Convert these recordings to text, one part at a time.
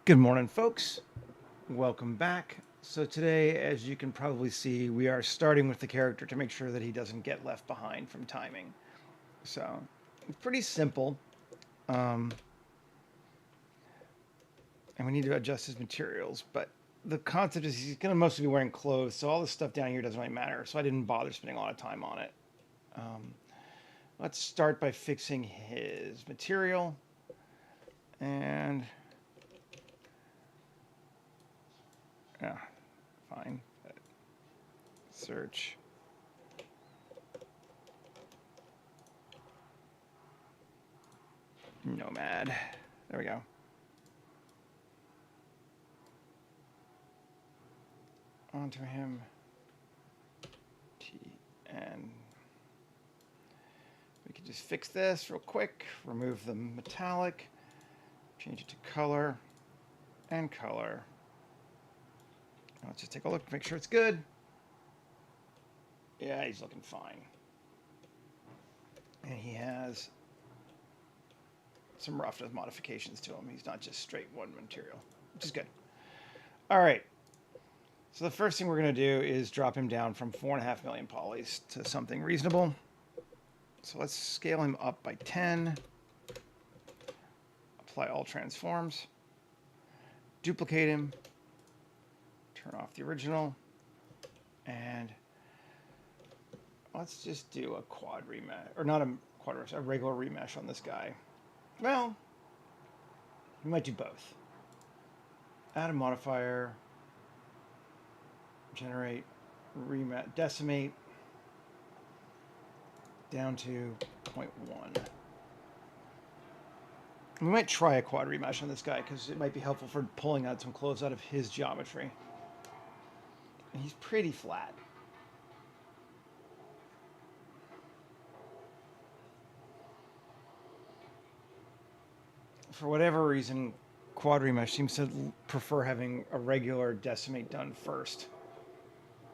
Good morning, folks. Welcome back. So today, as you can probably see, we are starting with the character to make sure that he doesn't get left behind from timing. So, pretty simple. Um, and we need to adjust his materials, but the concept is he's going to mostly be wearing clothes, so all this stuff down here doesn't really matter. So I didn't bother spending a lot of time on it. Um, let's start by fixing his material. And yeah, fine. Search. Nomad. There we go. Onto him. And we can just fix this real quick. Remove the metallic. Change it to color. And color. Let's just take a look, make sure it's good. Yeah, he's looking fine. And he has some roughness modifications to him. He's not just straight one material, which is good. All right. So the first thing we're going to do is drop him down from 4.5 million polys to something reasonable. So let's scale him up by 10. Apply all transforms. Duplicate him. Turn off the original. And let's just do a quad remesh, or not a quad remesh, a regular remesh on this guy. Well, we might do both. Add a modifier, generate, remesh, decimate, down to 0.1. We might try a quad remesh on this guy because it might be helpful for pulling out some clothes out of his geometry. And he's pretty flat. For whatever reason, quad remesh seems to prefer having a regular decimate done first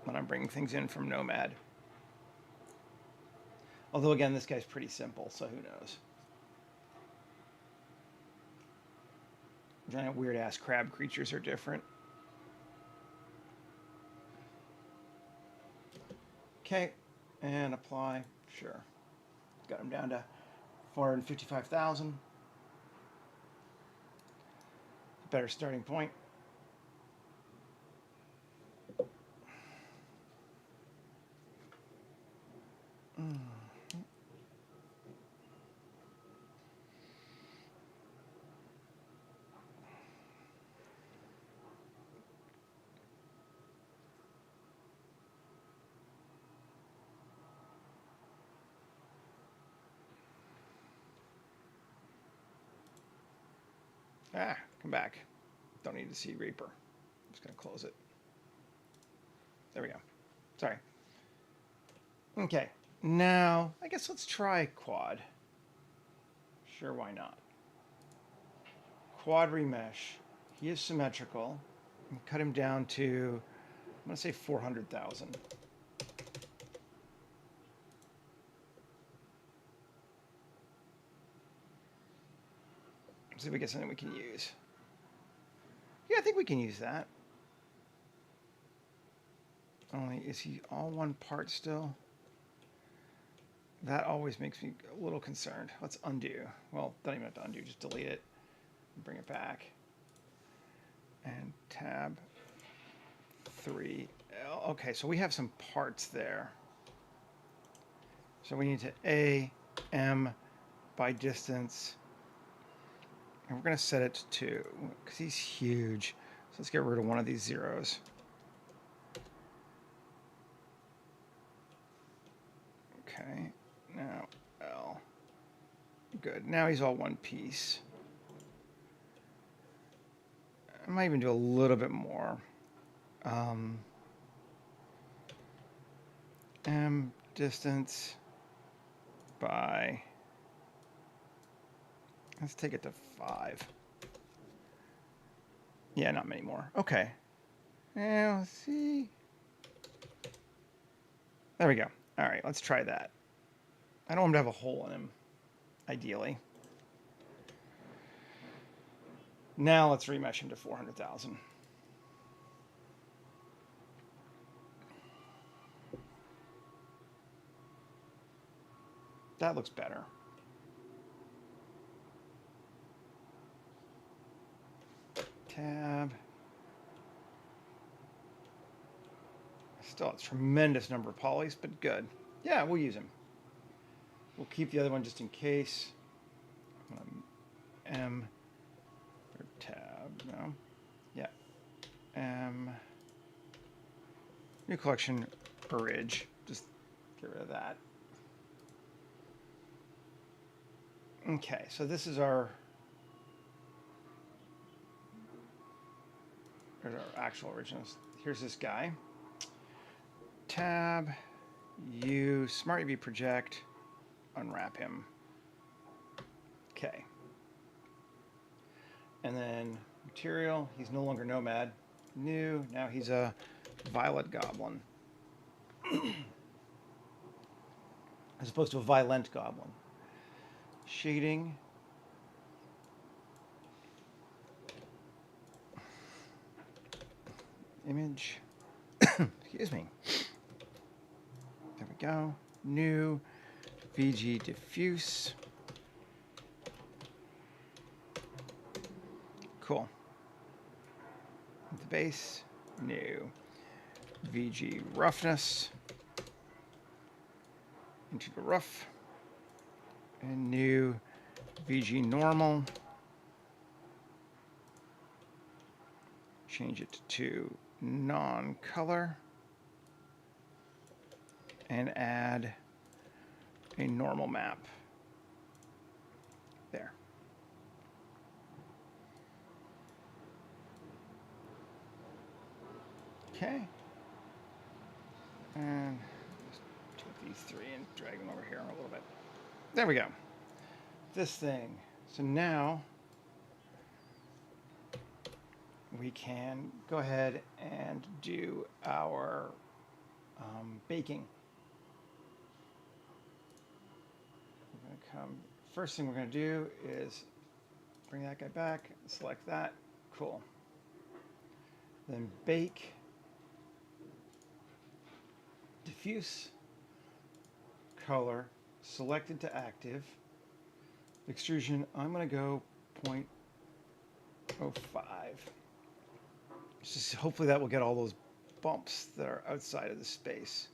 when I'm bringing things in from Nomad. Although, again, this guy's pretty simple, so who knows. Giant weird-ass crab creatures are different. Okay, and apply. Sure. Got him down to 455,000. Better starting point. Come back. Don't need to see Reaper. I'm just going to close it. There we go. Sorry. Okay. Now, I guess let's try quad. Sure, why not? Quad remesh. He is symmetrical. Cut him down to, I'm going to say 400,000. See if we get something we can use. Yeah, I think we can use that. Only, is he all one part still? That always makes me a little concerned. Let's undo. Well, don't even have to undo, just delete it. And bring it back. And tab 3L. Okay, so we have some parts there. So we need to A, M by distance. And we're going to set it to 2 because he's huge. So let's get rid of one of these zeros. Okay, now L. Good. Now he's all one piece. I might even do a little bit more. M distance by, let's take it to 5. Yeah, not many more. Okay. Now, let's see. There we go. All right, let's try that. I don't want him to have a hole in him, ideally. Now let's remesh him to 400,000. That looks better. Tab. Still a tremendous number of polys, but good. Yeah, we'll use him. We'll keep the other one just in case. M or tab, no. Yeah. M. New collection, Ridge. Just get rid of that. Okay, so this is our actual originals. Here's this guy. Tab, U, Smart UV project, unwrap him. Okay. And then material, he's no longer Nomad. New, now he's a Violet Goblin. As opposed to a Violent Goblin. Shading. Image. Excuse me. There we go. New VG diffuse. Cool. The base. New VG roughness. Into the rough. And new VG normal. Change it to non-color. And add a normal map. There. Okay. And just take these three and drag them over here a little bit. There we go. This thing. So now we can go ahead and do our baking. We're going to come. First thing we're going to do is bring that guy back, select that. Cool. Then bake. Diffuse. Color. Selected to active. Extrusion, I'm going to go 0.05. Just hopefully that will get all those bumps that are outside of the space.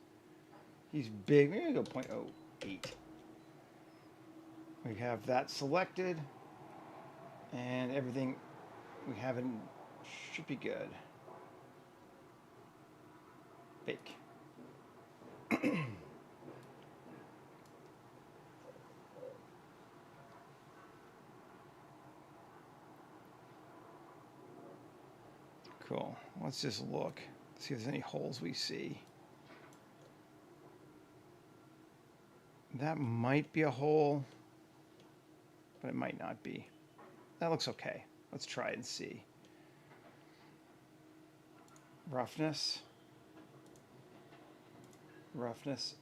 He's big. Maybe go 0.08. We have that selected, and everything we have in should be good. Bake. Cool. Let's just look. See if there's any holes we see. That might be a hole, but it might not be. That looks okay. Let's try it and see. Roughness. Roughness.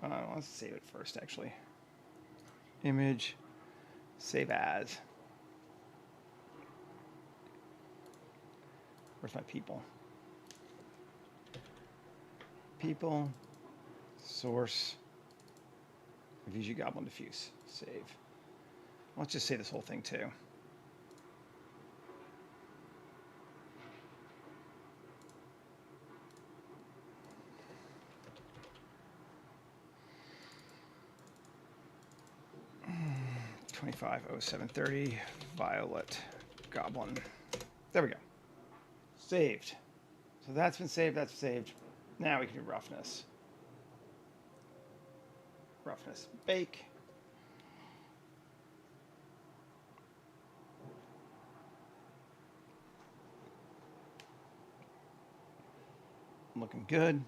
Let's save it first, actually. Image. Save as. Where's my people? People. Source. VG Goblin Diffuse. Save. Let's just save this whole thing too. $25.07.30 Violet Goblin. There we go. Saved. So that's been saved, that's saved. Now we can do roughness. Roughness. Bake. Looking good.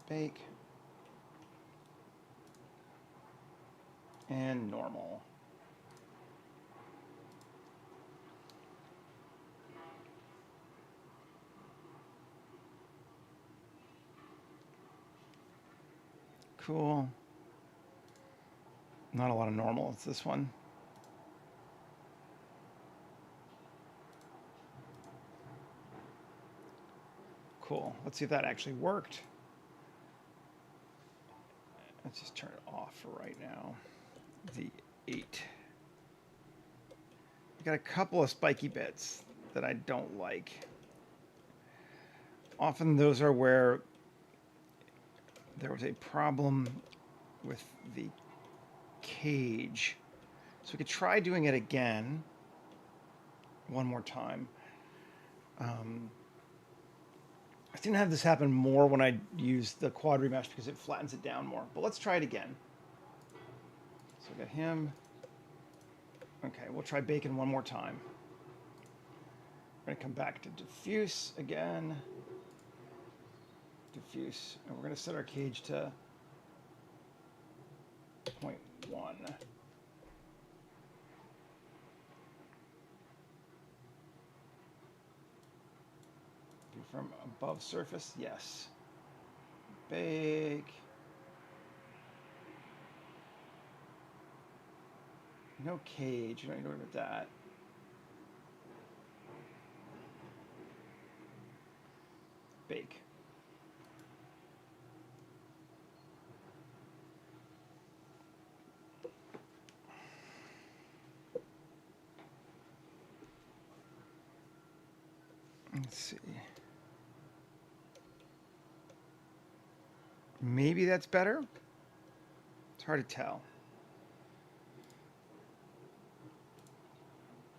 Bake. And normal. Cool. Not a lot of normal. It's this one. Cool. Let's see if that actually worked. Let's just turn it off for right now. The 8. I got a couple of spiky bits that I don't like. Often those are where there was a problem with the cage. So we could try doing it again. One more time. I seem to have this happen more when I use the quad remesh because it flattens it down more. But let's try it again. So we got him. Okay, we'll try bacon one more time. We're going to come back to diffuse again. Diffuse. And we're going to set our cage to 0.1. From above surface, yes. Bake. No cage, you don't need to worry about that. Bake. Let's see. Maybe that's better. It's hard to tell.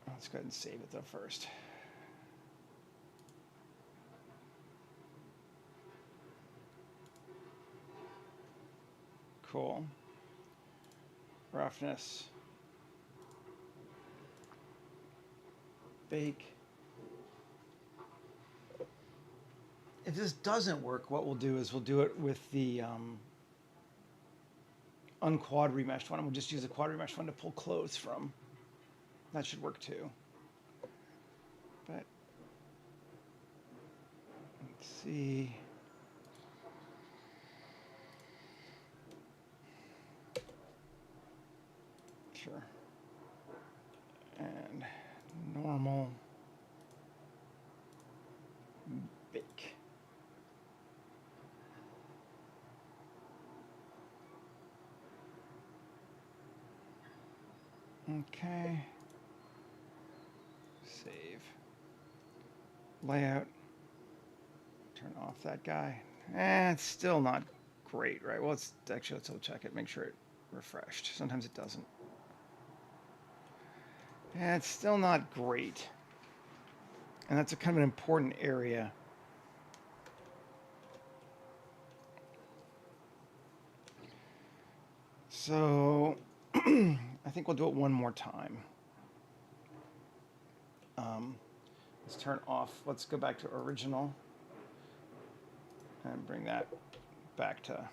Let's go ahead and save it though first. Cool. Roughness. Bake. If this doesn't work, what we'll do is we'll do it with the unquad remeshed one. And we'll just use the quad remeshed one to pull clothes from. That should work too. But let's see. Sure. And normal. Bake. Okay. Save. Layout. Turn off that guy. It's still not great, right? Well, let's still check it, make sure it refreshed. Sometimes it doesn't. It's still not great. And that's a kind of an important area. So I think we'll do it one more time. Let's turn off. Let's go back to original and bring that back to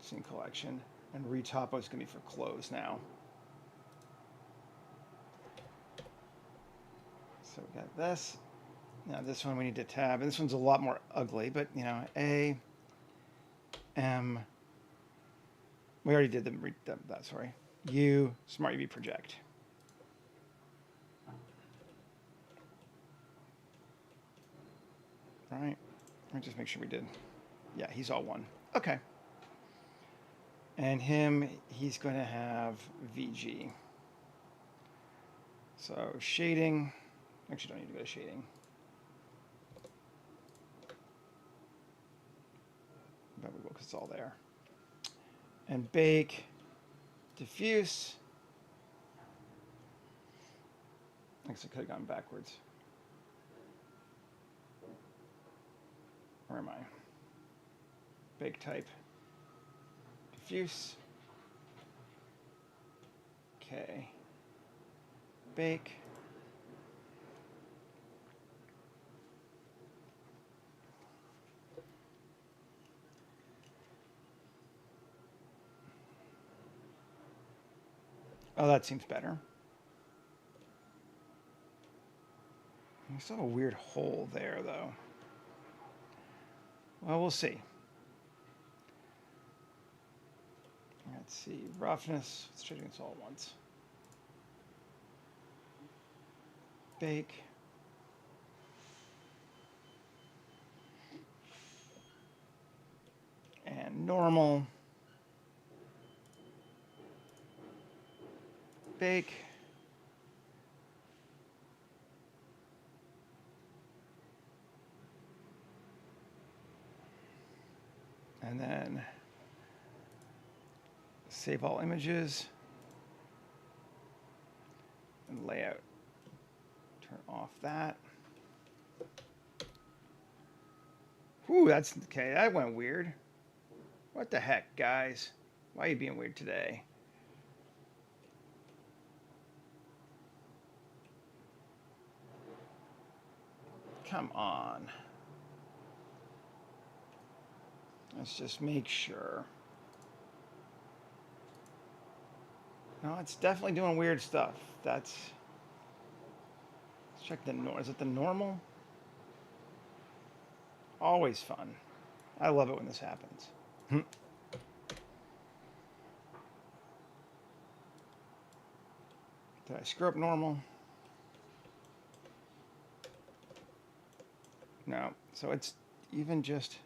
scene collection. And retopo is going to be for clothes now. So we got this. Now this one we need to tab, and this one's a lot more ugly, but you know, A, M. We already did that. Sorry. U, Smart UV project. All right. Let me just make sure we did. Yeah, he's all one. Okay. And him, he's going to have VG. So shading. Actually, don't need to go to shading. But we will because it's all there. And bake, diffuse. I guess I could have gone backwards. Where am I? Bake type, diffuse. Okay. Bake. Oh, that seems better. I still have a weird hole there, though. Well, we'll see. Let's see, roughness. Let's try doing this all at once. Bake. And normal. Bake. And then save all images. And layout. Turn off that. Whew, that's okay. That went weird. What the heck, guys? Why are you being weird today? Come on. Let's just make sure. No, it's definitely doing weird stuff. Let's check the normal. Is it the normal? Always fun. I love it when this happens. Did I screw up normal? No. So it's even just...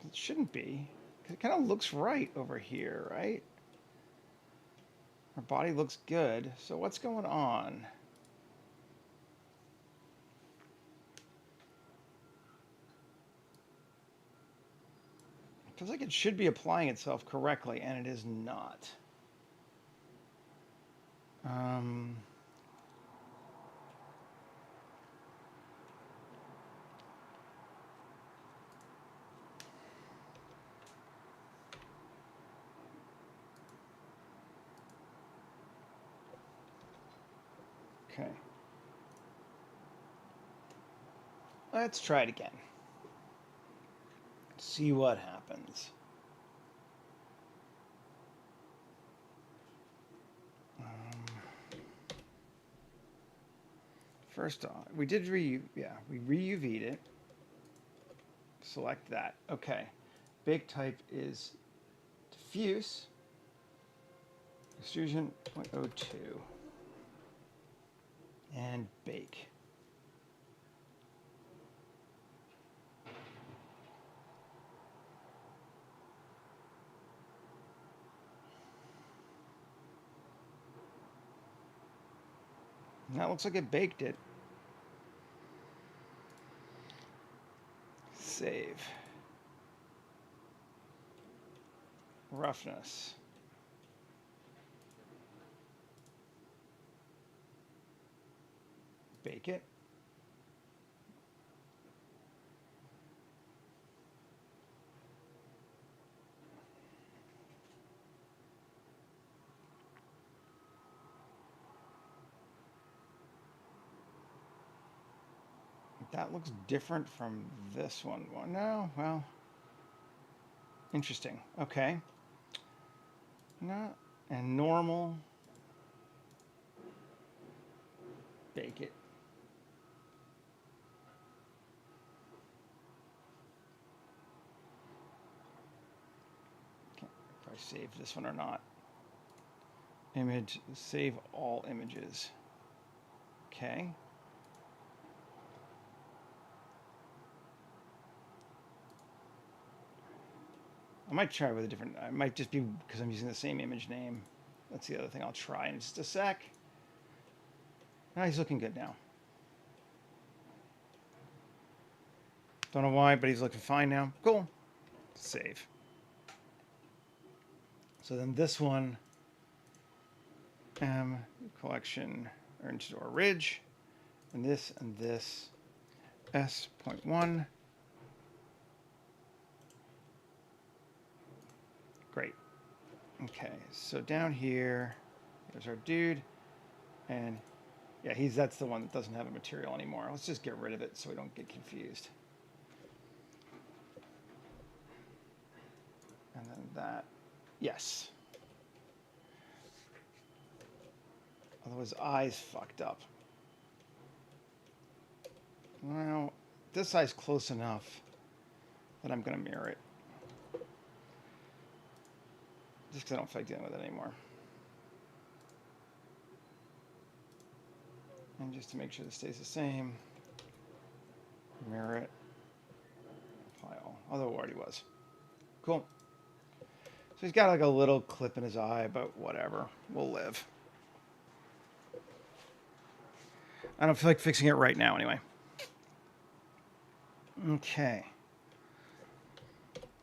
It shouldn't be. It kind of looks right over here, right? Our body looks good. So what's going on? It feels like it should be applying itself correctly, and it is not. Okay. Let's try it again. See what happens. First off, we did we re-UV'd it. Select that. Okay. Bake type is diffuse. Extrusion 0.02. And bake. And that looks like it baked it. Save. Roughness. Bake it. That looks different from this one. No, well, interesting. Okay. No, and normal. Bake it. Can't if I save this one or not. Image, save all images. Okay. I might try with a different, I might just be because I'm using the same image name. That's the other thing I'll try in just a sec. Now he's looking good now. Don't know why, but he's looking fine now. Cool. Save. So then this one, collection earned to our ridge, and this S.1. Great. Okay, so down here, there's our dude, and yeah, that's the one that doesn't have a material anymore. Let's just get rid of it so we don't get confused. And then that, yes. Although his eye's fucked up. Well, this side's close enough that I'm going to mirror it. Just because I don't feel like dealing with it anymore. And just to make sure this stays the same, mirror it, apply all. Although it already was. Cool. So he's got like a little clip in his eye, but whatever. We'll live. I don't feel like fixing it right now anyway. Okay.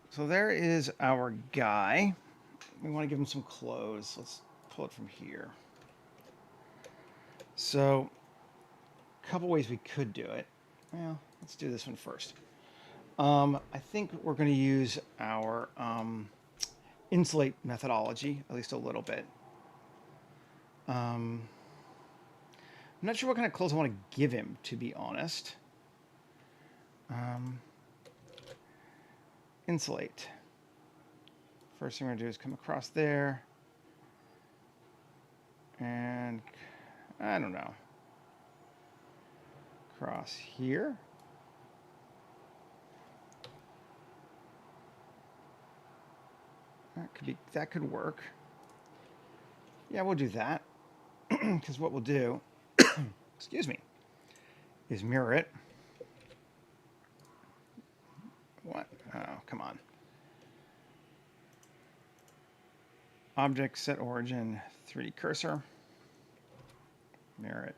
So there is our guy. We want to give him some clothes. Let's pull it from here. So, a couple ways we could do it. Well, let's do this one first. I think we're going to use our insulate methodology, at least a little bit. I'm not sure what kind of clothes I want to give him, to be honest. Insulate. First thing we're going to do is come across there. And, I don't know. Across here. That could work. Yeah, we'll do that. Because what we'll do, excuse me, is mirror it. What? Oh, come on. Object, set origin, 3D cursor. Mirror it.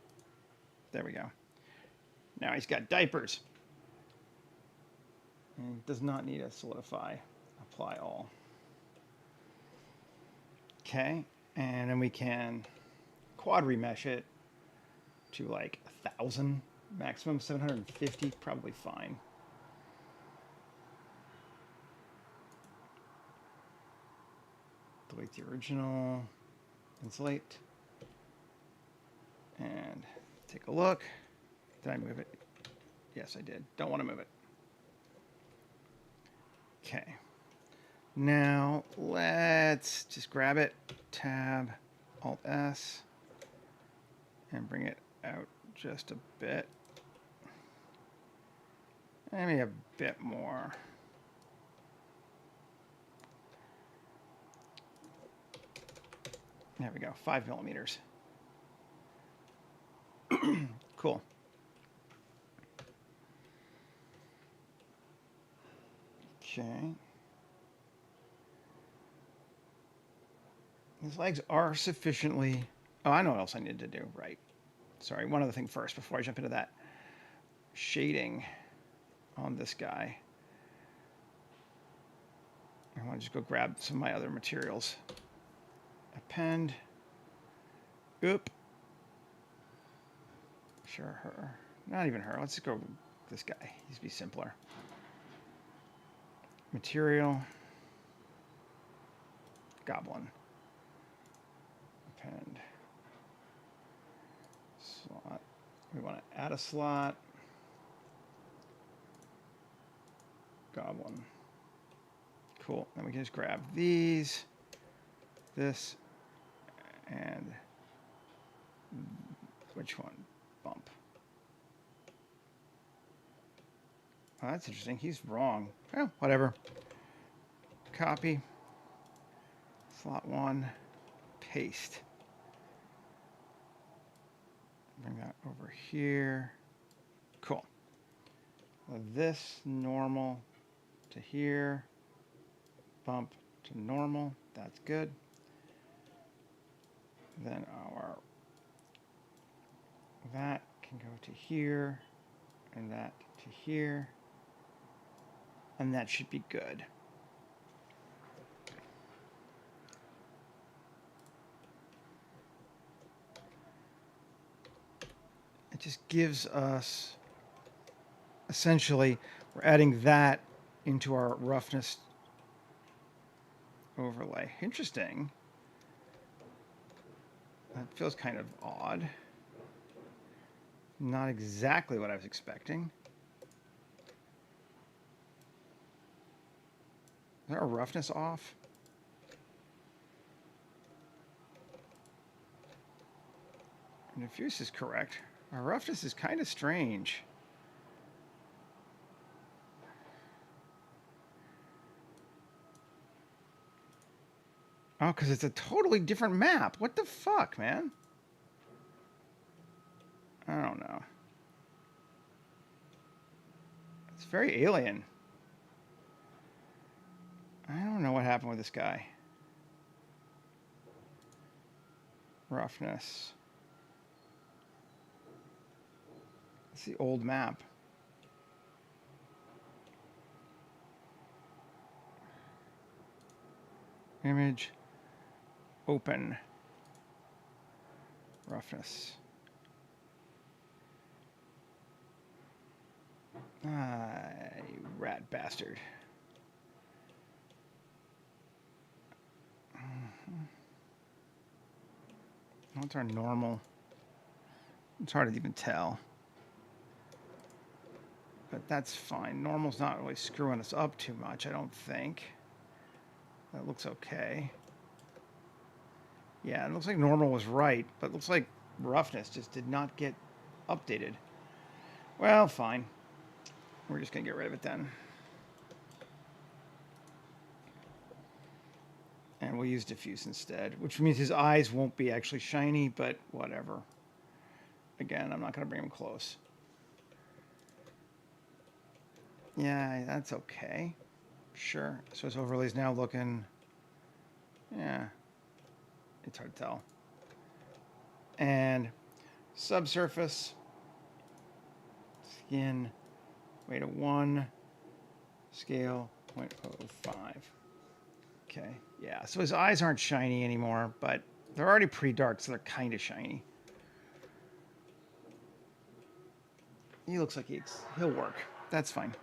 There we go. Now he's got diapers. And he does not need a solidify. Apply all. Okay, and then we can quad remesh it to like 1,000, maximum 750, probably fine. Delete the original, insulate, and take a look. Did I move it? Yes, I did. Don't want to move it. Okay. Now, let's just grab it, Tab, Alt-S, and bring it out just a bit. Maybe a bit more. There we go, 5 millimeters. Cool. Okay. His legs are sufficiently... Oh, I know what else I need to do. Right. Sorry, one other thing first before I jump into that. Shading on this guy. I want to just go grab some of my other materials. Append. Oop. Sure, her. Not even her. Let's go with this guy. He's be simpler. Material. Goblin. Append. Slot. We want to add a slot. Goblin. Cool. Then we can just grab these, this, and which one? Bump. Oh, that's interesting. He's wrong. Well, whatever. Copy. Slot 1. Paste. Bring that over here. Cool. This normal to here. Bump to normal. That's good. Then that can go to here, and that to here, and that should be good. It just gives us, essentially, we're adding that into our roughness overlay. Interesting. That feels kind of odd. Not exactly what I was expecting. Is our roughness off? And diffuse is correct. Our roughness is kind of strange. Oh, because it's a totally different map. What the fuck, man? I don't know. It's very alien. I don't know what happened with this guy. Roughness. It's the old map. Image. Open. Roughness. Ah, you rat bastard. What's our normal? It's hard to even tell. But that's fine. Normal's not really screwing us up too much, I don't think. That looks okay. Yeah, it looks like normal was right, but it looks like roughness just did not get updated. Well, fine. We're just going to get rid of it then. And we'll use diffuse instead, which means his eyes won't be actually shiny, but whatever. Again, I'm not going to bring him close. Yeah, that's okay. Sure. So his overlay's now looking... Yeah. It's hard to tell. And subsurface. Skin. Weight of 1. Scale 0.05. Okay. Yeah, so his eyes aren't shiny anymore, but they're already pretty dark, so they're kind of shiny. He looks like he'll work. That's fine.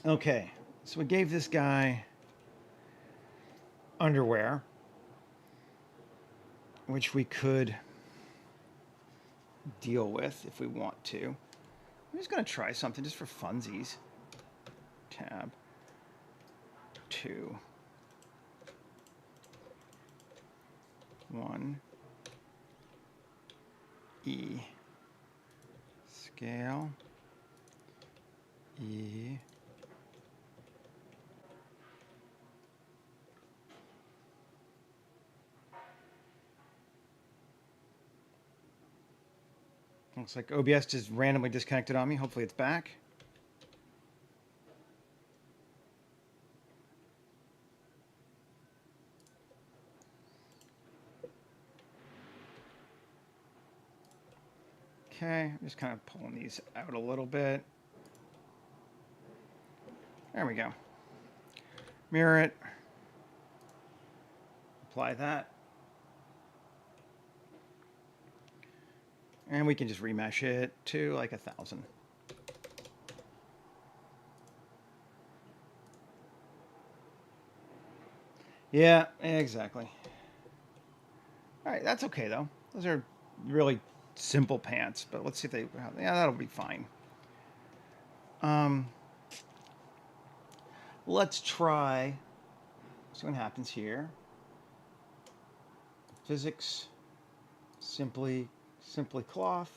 Okay, so we gave this guy underwear, which we could deal with if we want to. I'm just going to try something just for funsies. Tab 2 1 E scale E looks like OBS just randomly disconnected on me. Hopefully it's back. Okay, I'm just kind of pulling these out a little bit. There we go. Mirror it. Apply that. And we can just remesh it to like 1,000. Yeah, exactly. All right, that's okay though. Those are really simple pants, but let's see if they, yeah, that'll be fine. Let's try, see what happens here. Physics, simply cloth,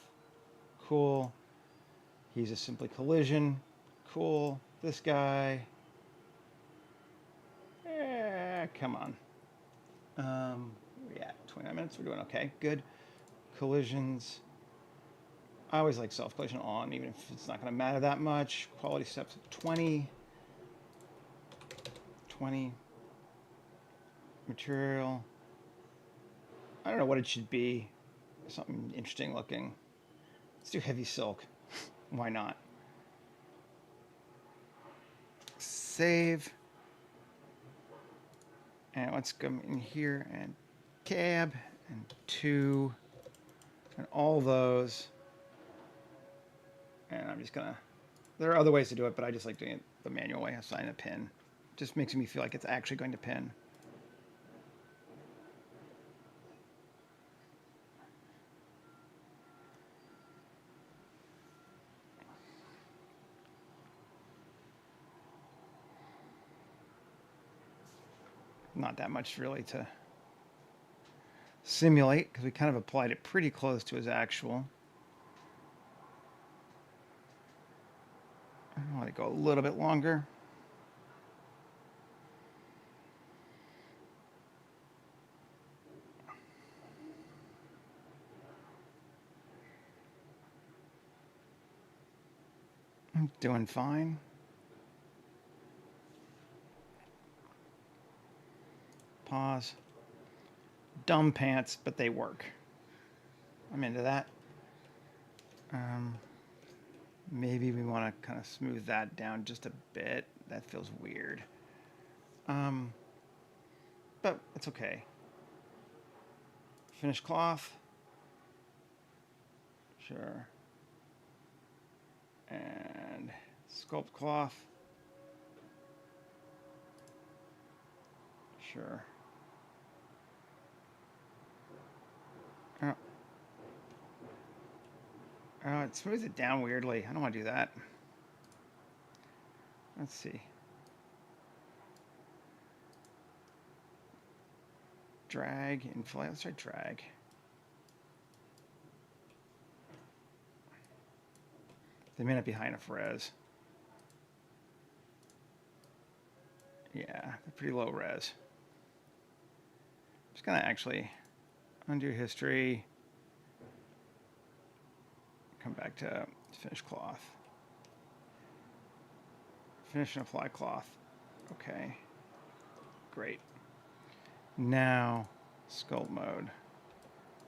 cool. He's a simply collision, cool. This guy, come on. Yeah, 29 minutes, we're doing okay, good. Collisions, I always like self collision on, even if it's not going to matter that much. Quality steps at 20. Material. I don't know what it should be. Something interesting looking. Let's do heavy silk. Why not? Save. And let's come in here and tab and 2 and all those. And I'm just gonna, there are other ways to do it, but I just like doing it the manual way. Assign a pin. Just makes me feel like it's actually going to pin. Not that much really to simulate because we kind of applied it pretty close to his actual. want to go a little bit longer. I'm doing fine. Pause. Dumb pants, but they work. I'm into that. Maybe we want to kind of smooth that down just a bit. That feels weird. But it's okay. Finish cloth. Sure. And sculpt cloth. Sure. It smooths it down weirdly. I don't want to do that. Let's see. Drag, inflate. Let's try drag. They may not be high enough res. Yeah, they're pretty low res. Just gonna actually undo history. Come back to finish cloth. Finish and apply cloth. Okay. Great. Now, sculpt mode.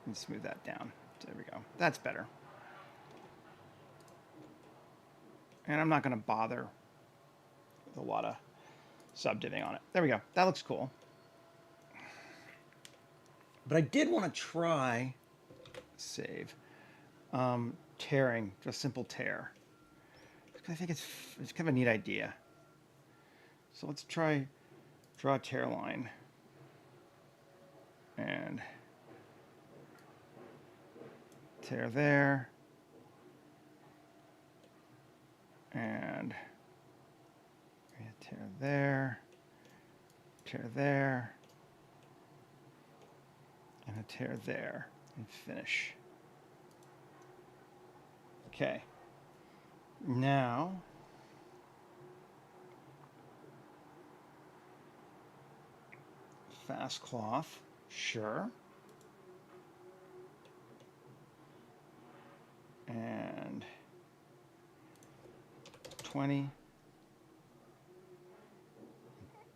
And smooth that down. There we go. That's better. And I'm not going to bother with a lot of subdividing on it. There we go. That looks cool. But I did want to try save. Tearing, just simple tear. I think it's kind of a neat idea. So let's try draw a tear line. And tear there. And tear there. Tear there. And a tear there. And finish. Okay. Now, fast cloth, sure. And 20.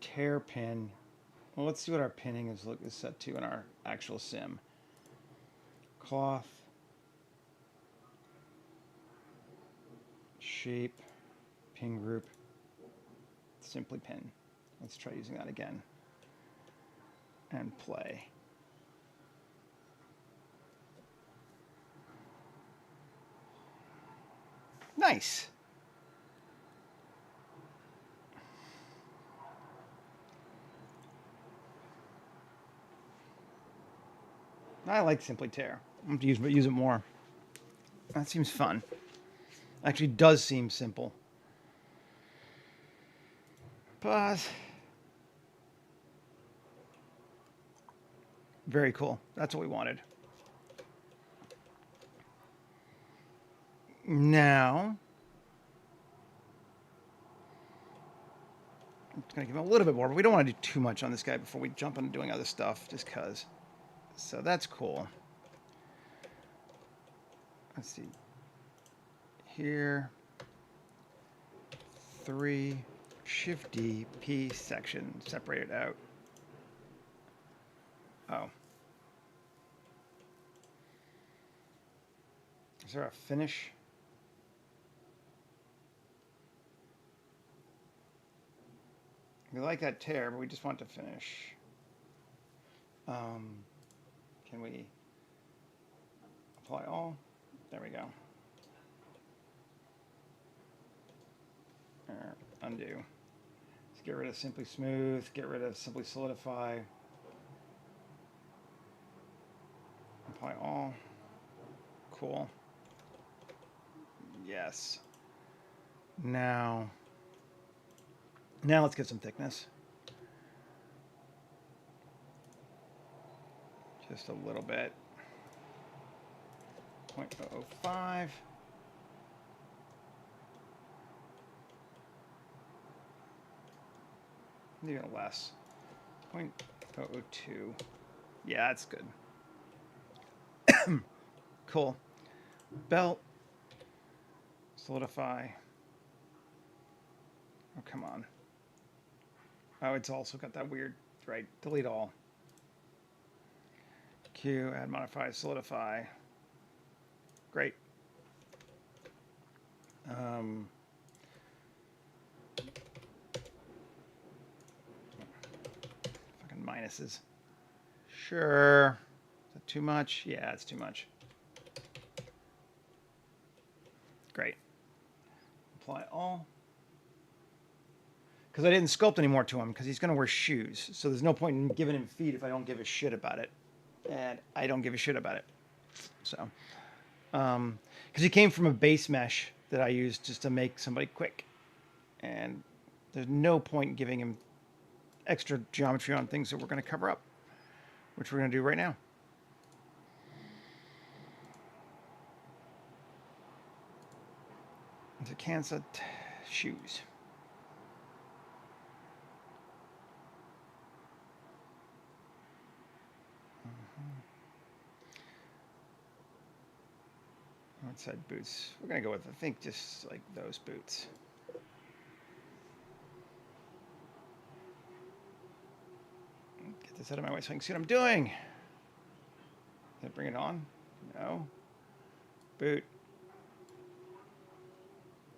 Tear pin. Well, let's see what our pinning is set to in our actual sim. Cloth. Shape, pin group, simply pin. Let's try using that again. And play. Nice. I like simply tear. I'm going to use it more. That seems fun. Actually does seem simple. Pause. Very cool. That's what we wanted. Now, I'm just going to give him a little bit more, but we don't want to do too much on this guy before we jump into doing other stuff, just because. So that's cool. Let's see. Here, 3, Shift D, P section, separate it out. Oh. Is there a finish? We like that tear, but we just want to finish. Can we apply all? There we go. Undo. Let's get rid of simply smooth, get rid of simply solidify. Apply all. Cool. Yes. Now let's get some thickness. Just a little bit. 0.005. Even less. 0.002. Yeah, that's good. Cool. Belt. Solidify. Oh, come on. Oh, it's also got that weird, right? Delete all. Q, add, modify, solidify. Great. Fucking minuses. Sure. Is that too much? Yeah, it's too much. Great. Apply all. Because I didn't sculpt anymore to him because he's going to wear shoes. So there's no point in giving him feet if I don't give a shit about it. And I don't give a shit about it. So, because he came from a base mesh that I used just to make somebody quick. And there's no point in giving him extra geometry on things that we're going to cover up, which we're going to do right now. It's a Kansas shoes. Outside boots. We're going to go with, I think, just like those boots. Get this out of my way so I can see what I'm doing. Did I bring it on? No. Boot.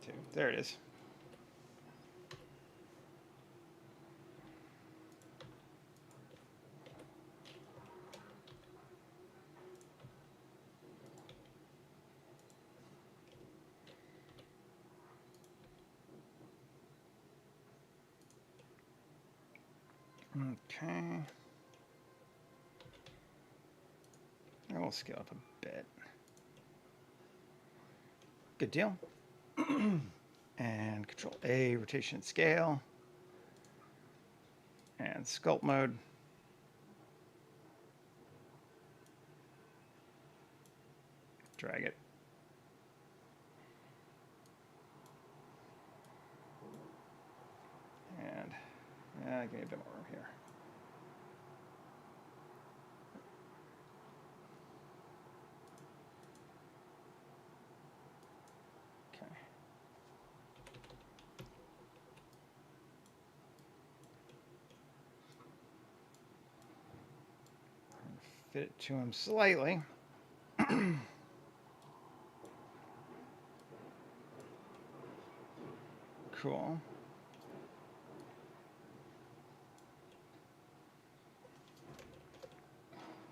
2. There it is. Okay. I will scale up a bit. Good deal. And Control A, rotation and scale. And sculpt mode. Drag it. And give me a bit more room here. Okay. Fit it to him slightly. Cool.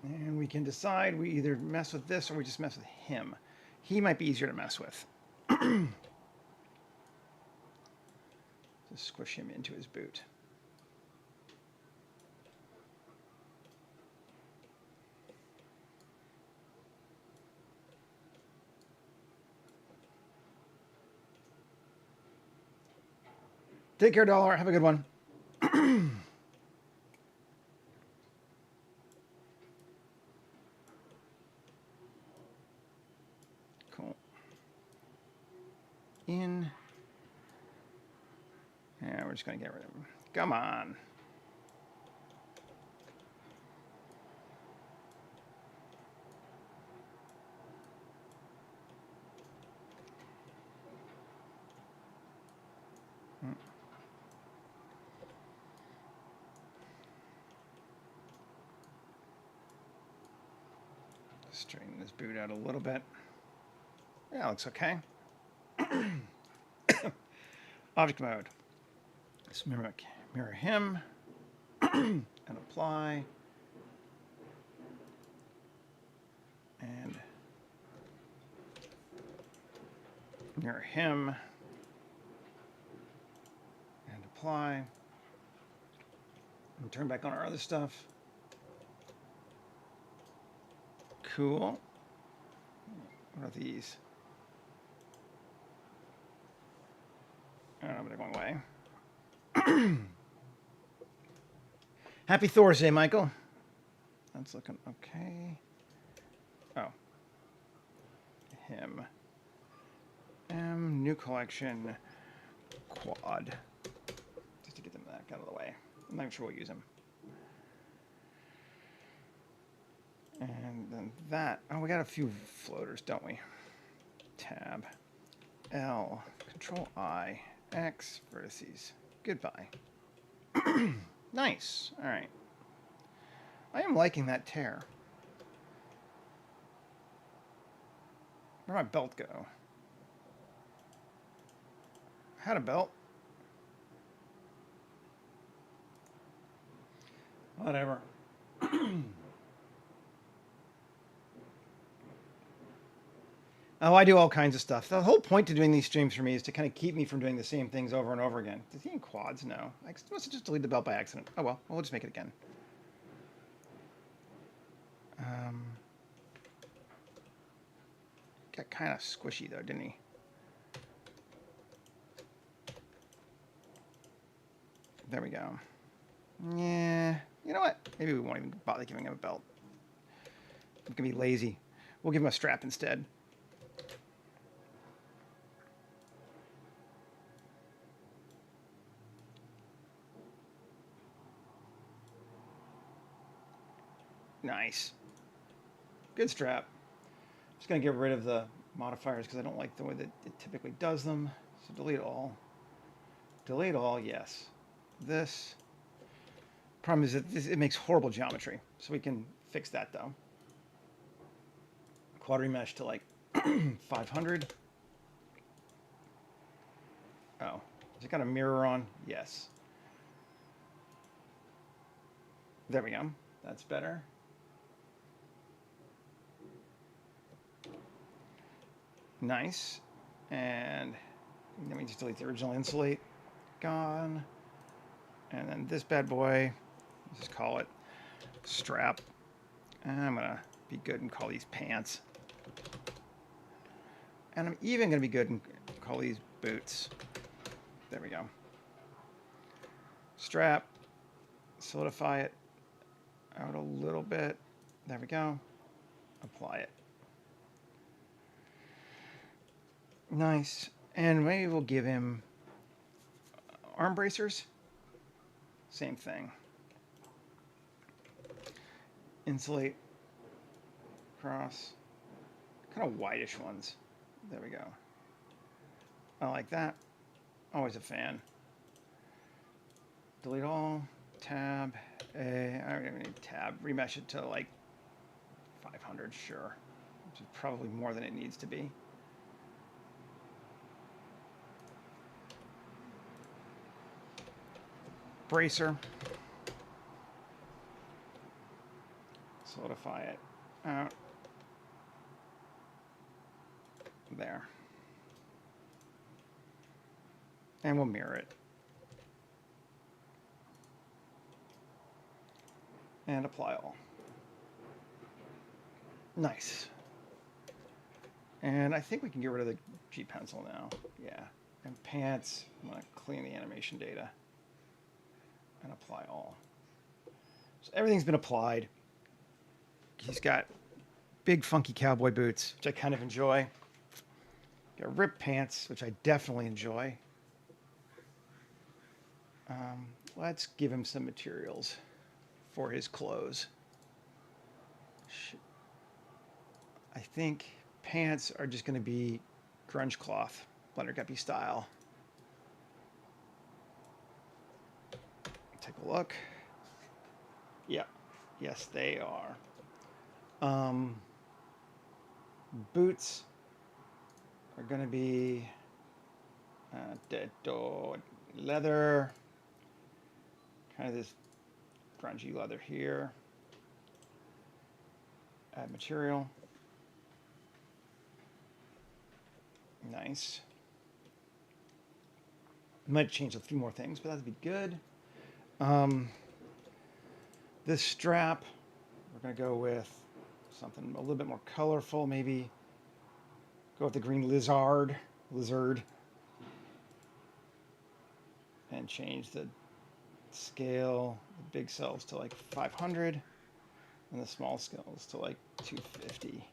And we can decide we either mess with this or we just mess with him. He might be easier to mess with. Just squish him into his boot. Take care, Dollar. Have a good one. Cool. In. Yeah, we're just going to get rid of him. Come on. Straighten this boot out a little bit. Yeah, looks okay. Object mode. Let's mirror him and apply. And mirror him and apply. And turn back on our other stuff. Cool. What are these? I don't know, but they're going away. Happy Thor's Day, Michael. That's looking okay. Oh. Him. New collection. Quad. Just to get them back out of the way. I'm not even sure we'll use him. And then that, oh, we got a few floaters, don't we? Tab, L, Control I, X, vertices. Goodbye. Nice. All right. I am liking that tear. Where'd my belt go? I had a belt. Whatever. Oh, I do all kinds of stuff. The whole point to doing these streams for me is to kind of keep me from doing the same things over and over again. Does he in quads? No. I must have just deleted the belt by accident. Oh well, we'll just make it again. Got kind of squishy though, didn't he? There we go. Yeah. You know what? Maybe we won't even bother giving him a belt. I'm gonna be lazy. We'll give him a strap instead. Nice. Good strap. Just going to get rid of the modifiers because I don't like the way that it typically does them. So delete all. Delete all, yes. This. Problem is that it makes horrible geometry. So we can fix that though. Quad remesh to like 500. Oh. Has it got a mirror on? Yes. There we go. That's better. Nice. And then we just delete the original insulate. Gone. And then this bad boy, let's just call it strap. And I'm going to be good and call these pants. And I'm even going to be good and call these boots. There we go. Strap. Solidify it out a little bit. There we go. Apply it. Nice. And maybe we'll give him arm bracers. Same thing. Insulate. Cross. Kind of whitish ones. There we go. I like that. Always a fan. Delete all. Tab. A. I don't even need tab. Remesh it to like 500, sure. Which is probably more than it needs to be. Bracer. Solidify it out. There. And we'll mirror it. And apply all. Nice. And I think we can get rid of the G pencil now. Yeah. And pants, I'm going to clean the animation data. And apply all. So everything's been applied. He's got big funky cowboy boots, which I kind of enjoy. Got ripped pants, which I definitely enjoy. Let's give him some materials for his clothes. I think pants are just going to be grunge cloth, Blender Guppy style. Take a look. Yeah, yes, they are. Boots are going to be leather, kind of this grungy leather here. Add material. Nice. Might change a few more things, but that'd be good. This strap, we're going to go with something a little bit more colorful, maybe go with the green lizard, and change the scale, the big cells to like 500, and the small scales to like 250.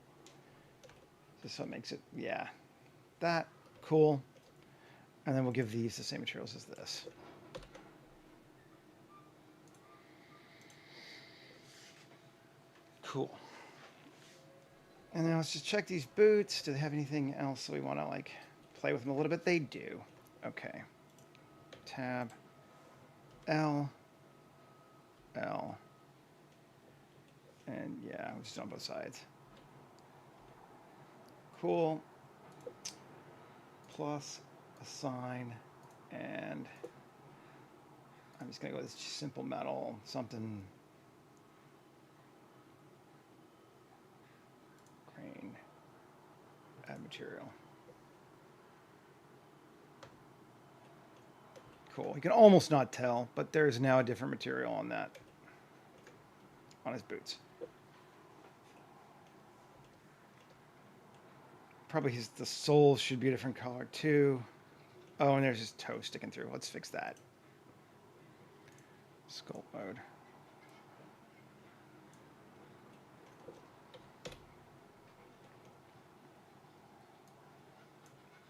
Just so it makes it, yeah, that, cool. And then we'll give these the same materials as this. Cool. And now let's just check these boots. Do they have anything else that we want to like play with them a little bit? They do. Okay. Tab L L. And yeah, we'll just on both sides. Cool. Plus assign, and I'm just gonna go with this simple metal, something grain, add material. Cool. You can almost not tell, but there's now a different material on that, on his boots. Probably the soles should be a different color too. Oh, and there's his toe sticking through. Let's fix that. Sculpt mode.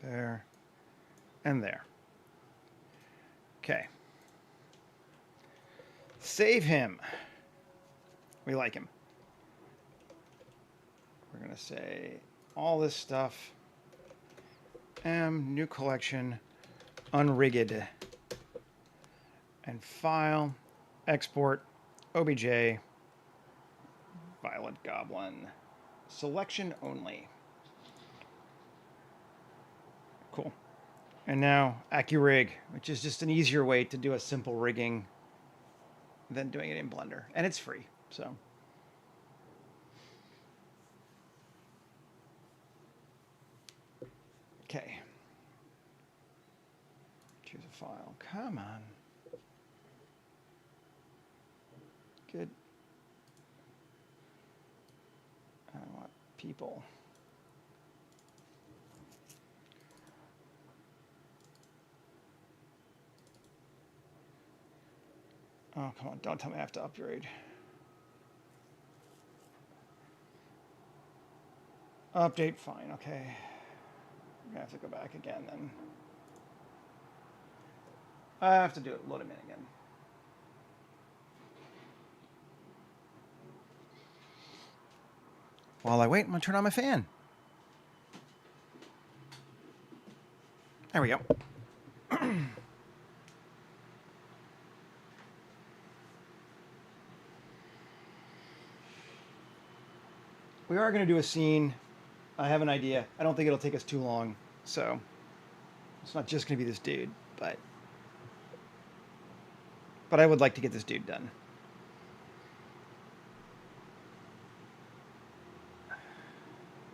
There. And there. Okay. Save him. We like him. We're going to say all this stuff. New collection, unrigged. And file, export, obj, violet goblin, selection only. Cool. And now AccuRig, which is just an easier way to do a simple rigging than doing it in Blender. And it's free, so. Okay. Choose a file. Come on. Good. I want people. Oh, come on. Don't tell me I have to upgrade. Update, fine. Okay. I'm going to have to go back again then. I have to do it. Load him in again. While I wait, I'm going to turn on my fan. There we go. We are going to do a scene. I have an idea. I don't think it'll take us too long. So it's not just going to be this dude, but I would like to get this dude done.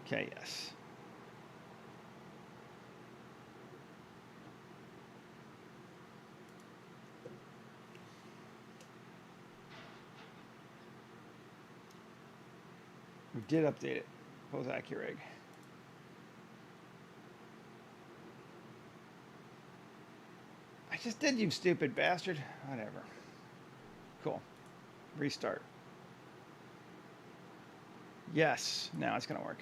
Okay, yes. We did update it. Pose AccuRig. I just did, you stupid bastard. Whatever. Cool. Restart. Yes, now it's going to work.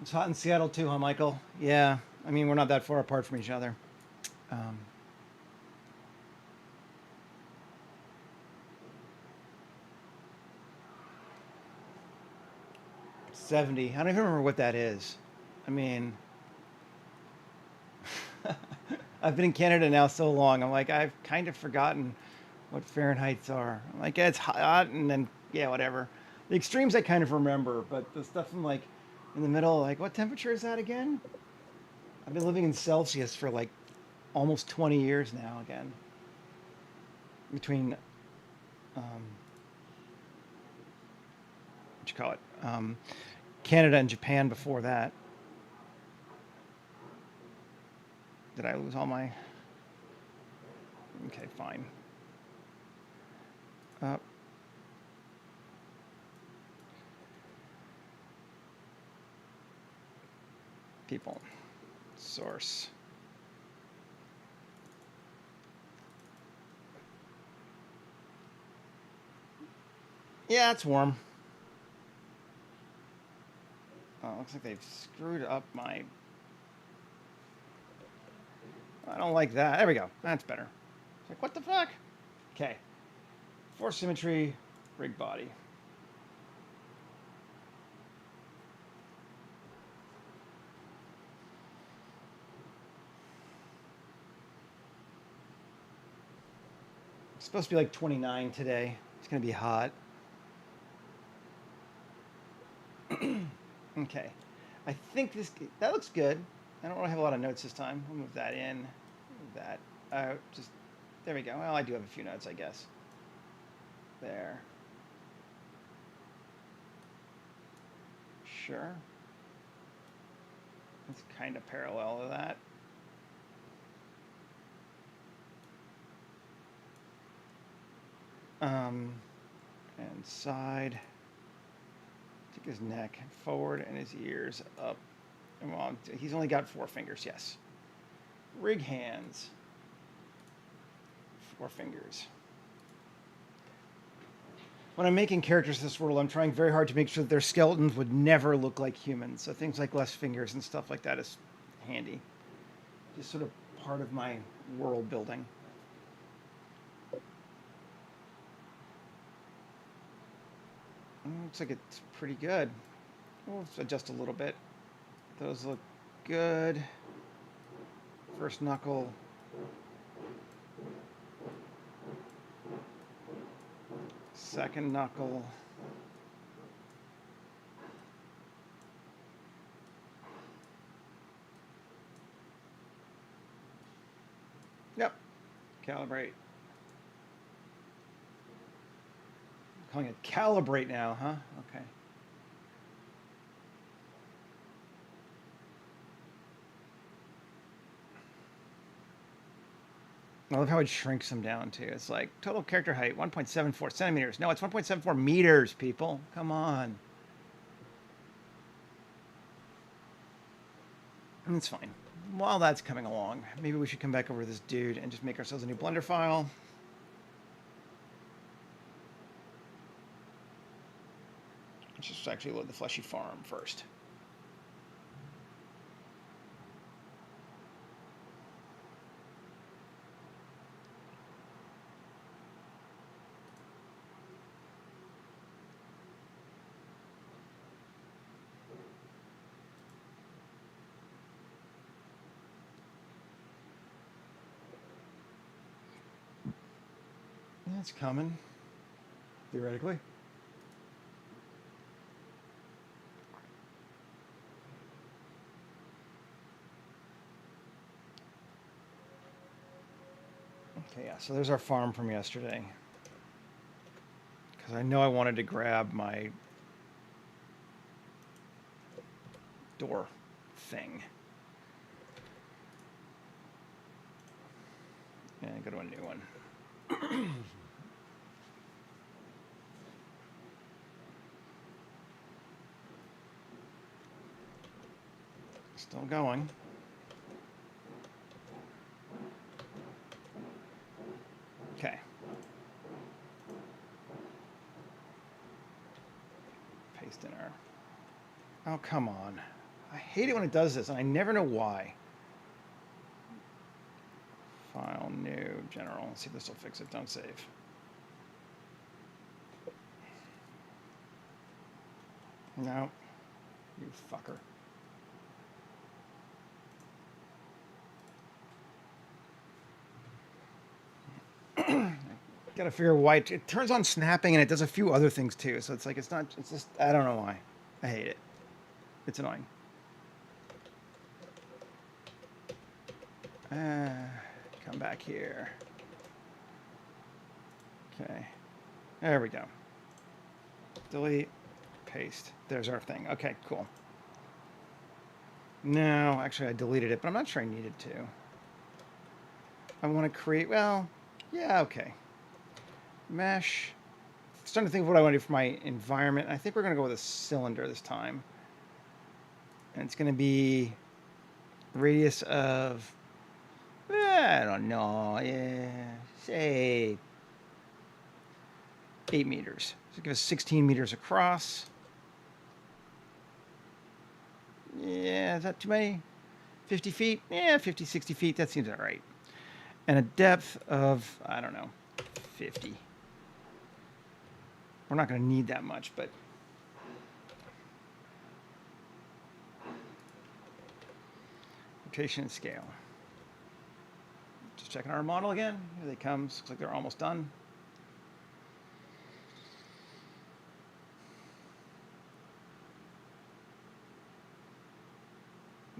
It's hot in Seattle too, huh, Michael? Yeah, I mean, we're not that far apart from each other. 70. I don't even remember what that is. I mean, I've been in Canada now so long. I'm like, I've kind of forgotten what Fahrenheits are. I'm like, yeah, it's hot, and then, yeah, whatever. The extremes I kind of remember, but the stuff I'm like, in the middle, like, what temperature is that again? I've been living in Celsius for like almost 20 years now again. Between, what you call it, Canada and Japan before that. Did I lose all my? Okay, fine. People. Source. Yeah, it's warm. Oh, looks like they've screwed up my... I don't like that. There we go. That's better. It's like, what the fuck? Okay. Force symmetry, rig body. It's supposed to be like 29 today. It's going to be hot. Okay. I think that looks good. I don't really have a lot of notes this time. We'll move that in. Move that out. Just, there we go. Well, I do have a few notes, I guess. There. Sure. It's kind of parallel to that. And side. Take his neck forward and his ears up. And well, he's only got 4 fingers, yes. Rig hands. 4 fingers. When I'm making characters in this world, I'm trying very hard to make sure that their skeletons would never look like humans. So things like less fingers and stuff like that is handy. Just sort of part of my world building. Looks like it's pretty good. We'll adjust a little bit. Those look good. First knuckle. Second knuckle. Yep. Calibrate. Calling it calibrate now, huh? Okay. I love how it shrinks them down too. It's like total character height 1.74 centimeters. No, it's 1.74 meters, people. Come on. And it's fine. While that's coming along, maybe we should come back over to this dude and just make ourselves a new Blender file. Let's just actually load the fleshy farm first. It's coming, theoretically. Okay, yeah, so there's our farm from yesterday. Because I know I wanted to grab my door thing. And go to a new one. Still going. Okay. Paste in our... Oh, come on. I hate it when it does this, and I never know why. File, new, general. Let's see if this will fix it. Don't save. No. You fucker. Gotta figure why it turns on snapping and it does a few other things too. So it's like it's just I don't know why. I hate it. It's annoying. Come back here. Okay. There we go. Delete. Paste. There's our thing. Okay, cool. No, actually I deleted it, but I'm not sure I needed to. I want to create, well, yeah, okay. Mesh. I'm starting to think of what I want to do for my environment. I think we're going to go with a cylinder this time. And it's going to be radius of, I don't know, yeah, say 8 meters. So give us 16 meters across. Is that too many? 50 feet? Yeah, 50, 60 feet. That seems all right. And a depth of, I don't know, 50. We're not going to need that much, but rotation and scale. Just checking our model again. Here they come. Looks like they're almost done.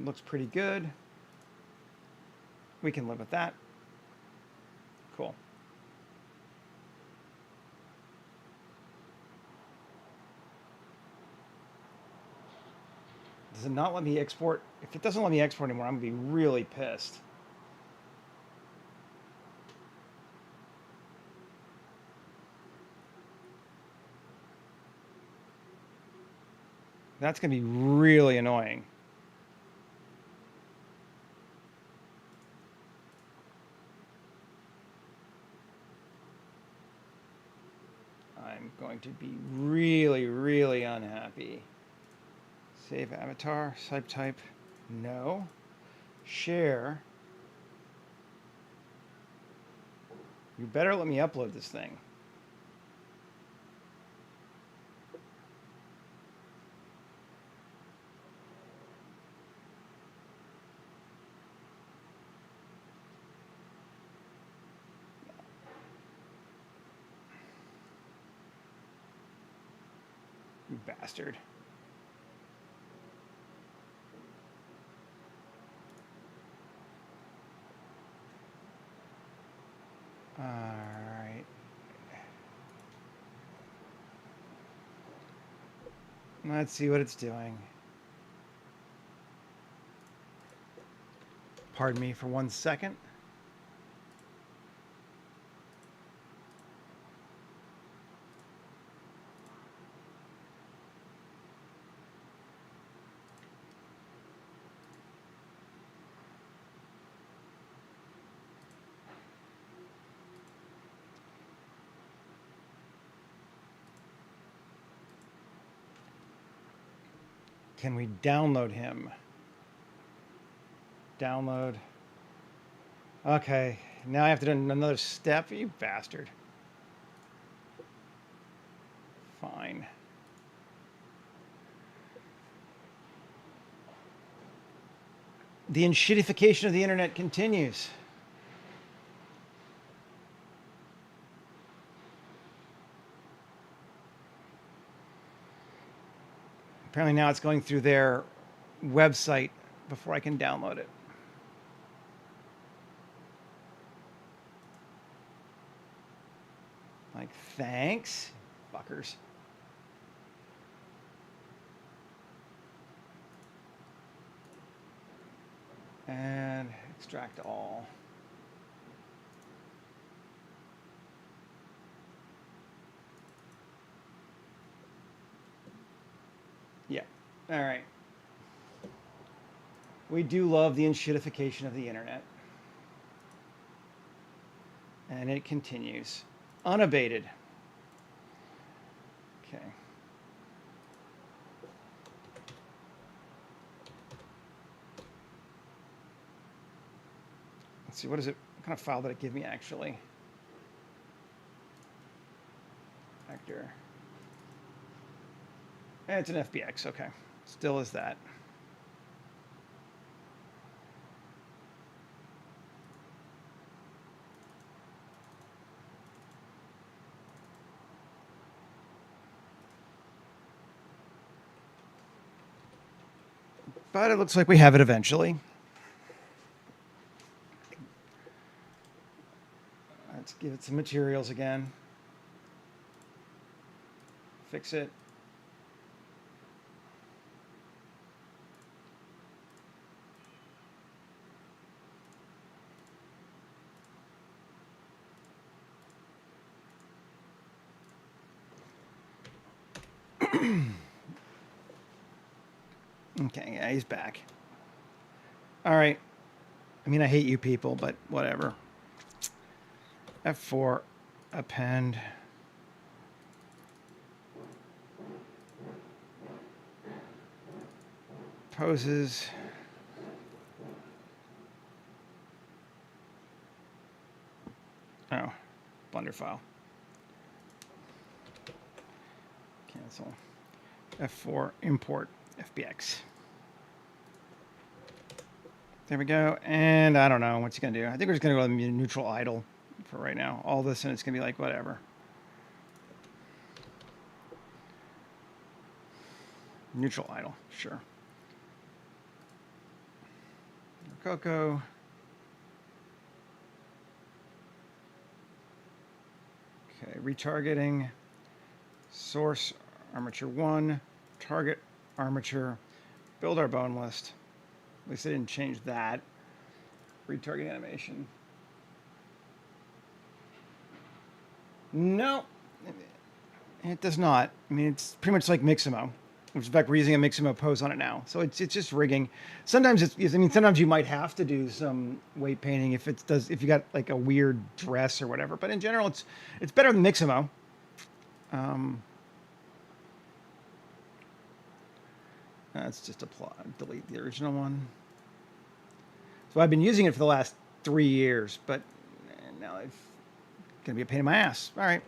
Looks pretty good. We can live with that. Cool. Does it not let me export? If it doesn't let me export anymore, I'm going to be really pissed. That's going to be really annoying. I'm going to be really, really unhappy. Save avatar, type, no. Share. You better let me upload this thing. You bastard. All right. Let's see what it's doing. Pardon me for 1 second. Can we download him? Download. Okay, now I have to do another step, you bastard. Fine. The enshittification of the internet continues. Apparently now it's going through their website before I can download it. Like, thanks, fuckers. And extract all. Yeah, all right. We do love the enshittification of the internet. And it continues. Unabated. Okay. Let's see, what is it? What kind of file did it give me actually? Vector. It's an FBX, okay. Still is that. But it looks like we have it eventually. Let's give it some materials again. Fix it. Okay, yeah, he's back. All right. I mean, I hate you people, but whatever. F4, append. Poses. render file. Cancel. F4 import FBX. There we go. And I don't know what's he going to do. I think we're just going to go with neutral idle for right now. All this, and it's going to be like whatever. Neutral idle, sure. Coco. Okay, retargeting. Source armature 1. Target armature. Build our bone list. At least I didn't change that. Retarget animation. No, it does not. I mean, it's pretty much like Mixamo, which in fact we're using a Mixamo pose on it now. So it's just rigging. Sometimes sometimes you might have to do some weight painting if you got like a weird dress or whatever. But in general, it's better than Mixamo. Let's just delete the original one. So I've been using it for the last 3 years, but now it's going to be a pain in my ass. All right.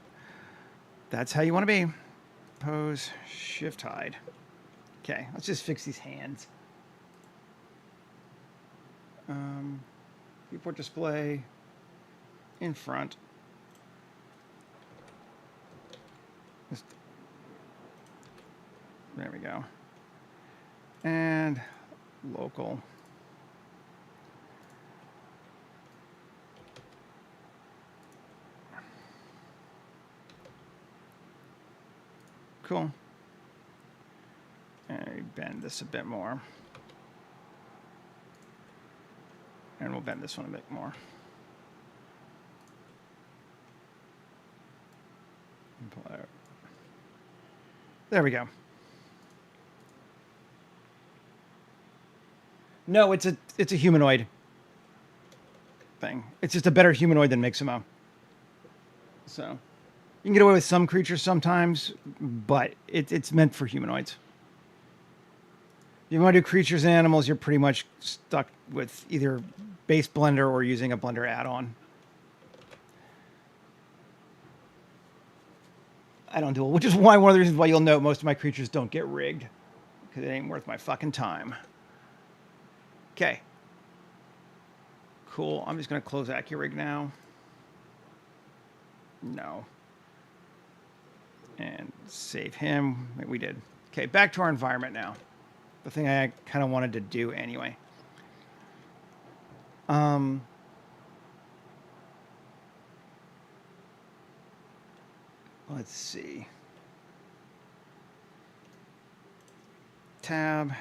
That's how you want to be. Pose, shift, hide. Okay, let's just fix these hands. Viewport display in front. There we go. And local. Cool. And bend this a bit more. And we'll bend this one a bit more. And pull out. There we go. No, it's a humanoid thing. It's just a better humanoid than Mixamo. So you can get away with some creatures sometimes, but it's meant for humanoids. If you want to do creatures and animals, you're pretty much stuck with either base Blender or using a Blender add-on. I don't do it, which is why one of the reasons why you'll note most of my creatures don't get rigged, because it ain't worth my fucking time. Okay. Cool. I'm just going to close AccuRig now. No. And save him. We did. Okay, back to our environment now. The thing I kind of wanted to do anyway. Let's see. Tab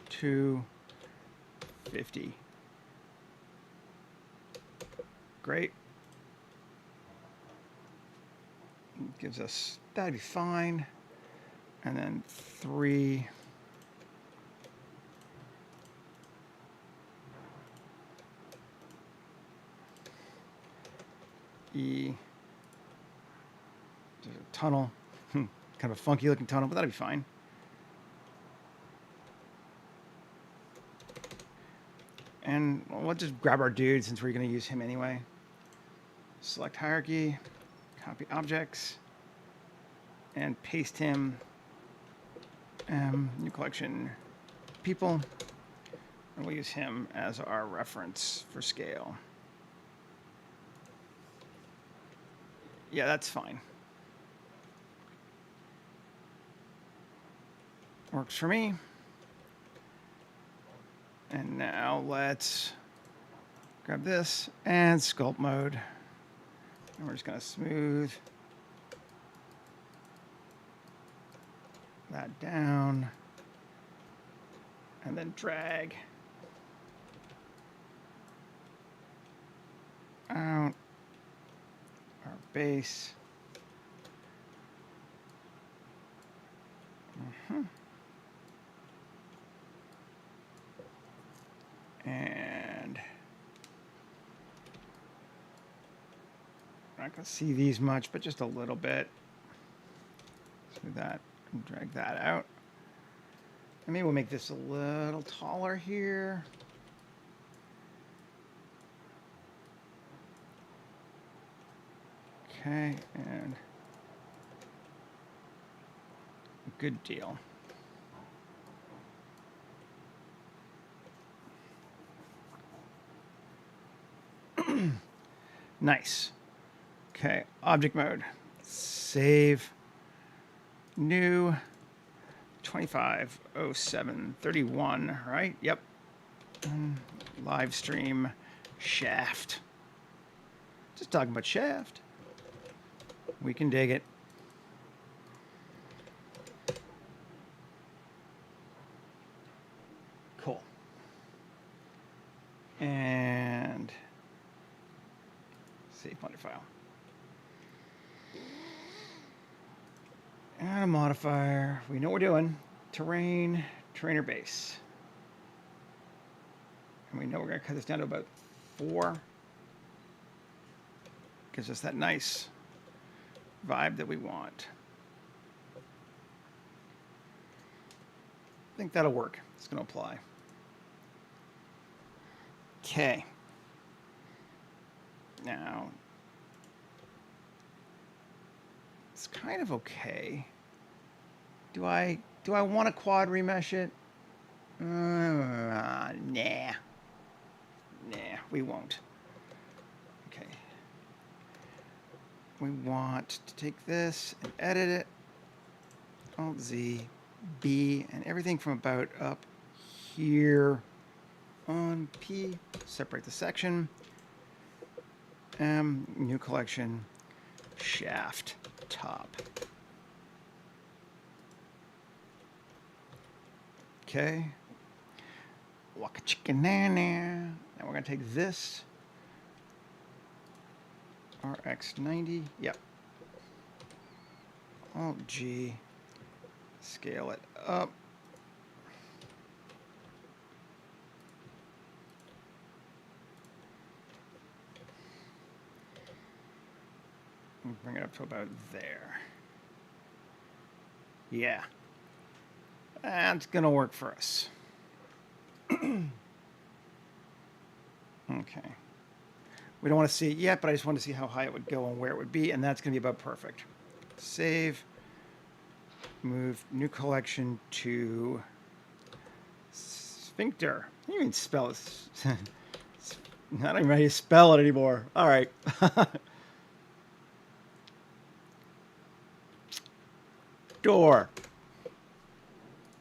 250. Great. Gives us, that'd be fine. And then 3. E. There's a tunnel. Kind of a funky looking tunnel, but that'll be fine. And we'll just grab our dude since we're going to use him anyway. Select hierarchy, copy objects, and paste him. New collection, people. And we'll use him as our reference for scale. Yeah, that's fine. Works for me. And now let's grab this and sculpt mode. And we're just going to smooth that down and then drag out our base. And I'm not going to see these much, but just a little bit. So that, and drag that out. And maybe we'll make this a little taller here. Okay, and good deal. Nice. Okay, object mode. Save. New. 250731, right? Yep. Live stream shaft. Just talking about shaft. We can dig it. Cool. And save modifier file. Add a modifier. We know what we're doing. Terrain, trainer base. And we know we're going to cut this down to about 4. Gives us that nice vibe that we want. I think that'll work. It's going to apply. Okay. Now, it's kind of okay. Do I want to quad remesh it? Nah. Nah, we won't. Okay. We want to take this and edit it. Alt Z, B, and everything from about up here on P. Separate the section. M, new collection, shaft, top. Okay. Waka chicken nana. Now we're going to take this. RX90. Yep. Alt G. Scale it up. Bring it up to about there. Yeah. That's going to work for us. Okay. We don't want to see it yet, but I just want to see how high it would go and where it would be, and that's going to be about perfect. Save. Move new collection to sphincter. You can even spell it. I don't even know how you spell it anymore. All right. Door.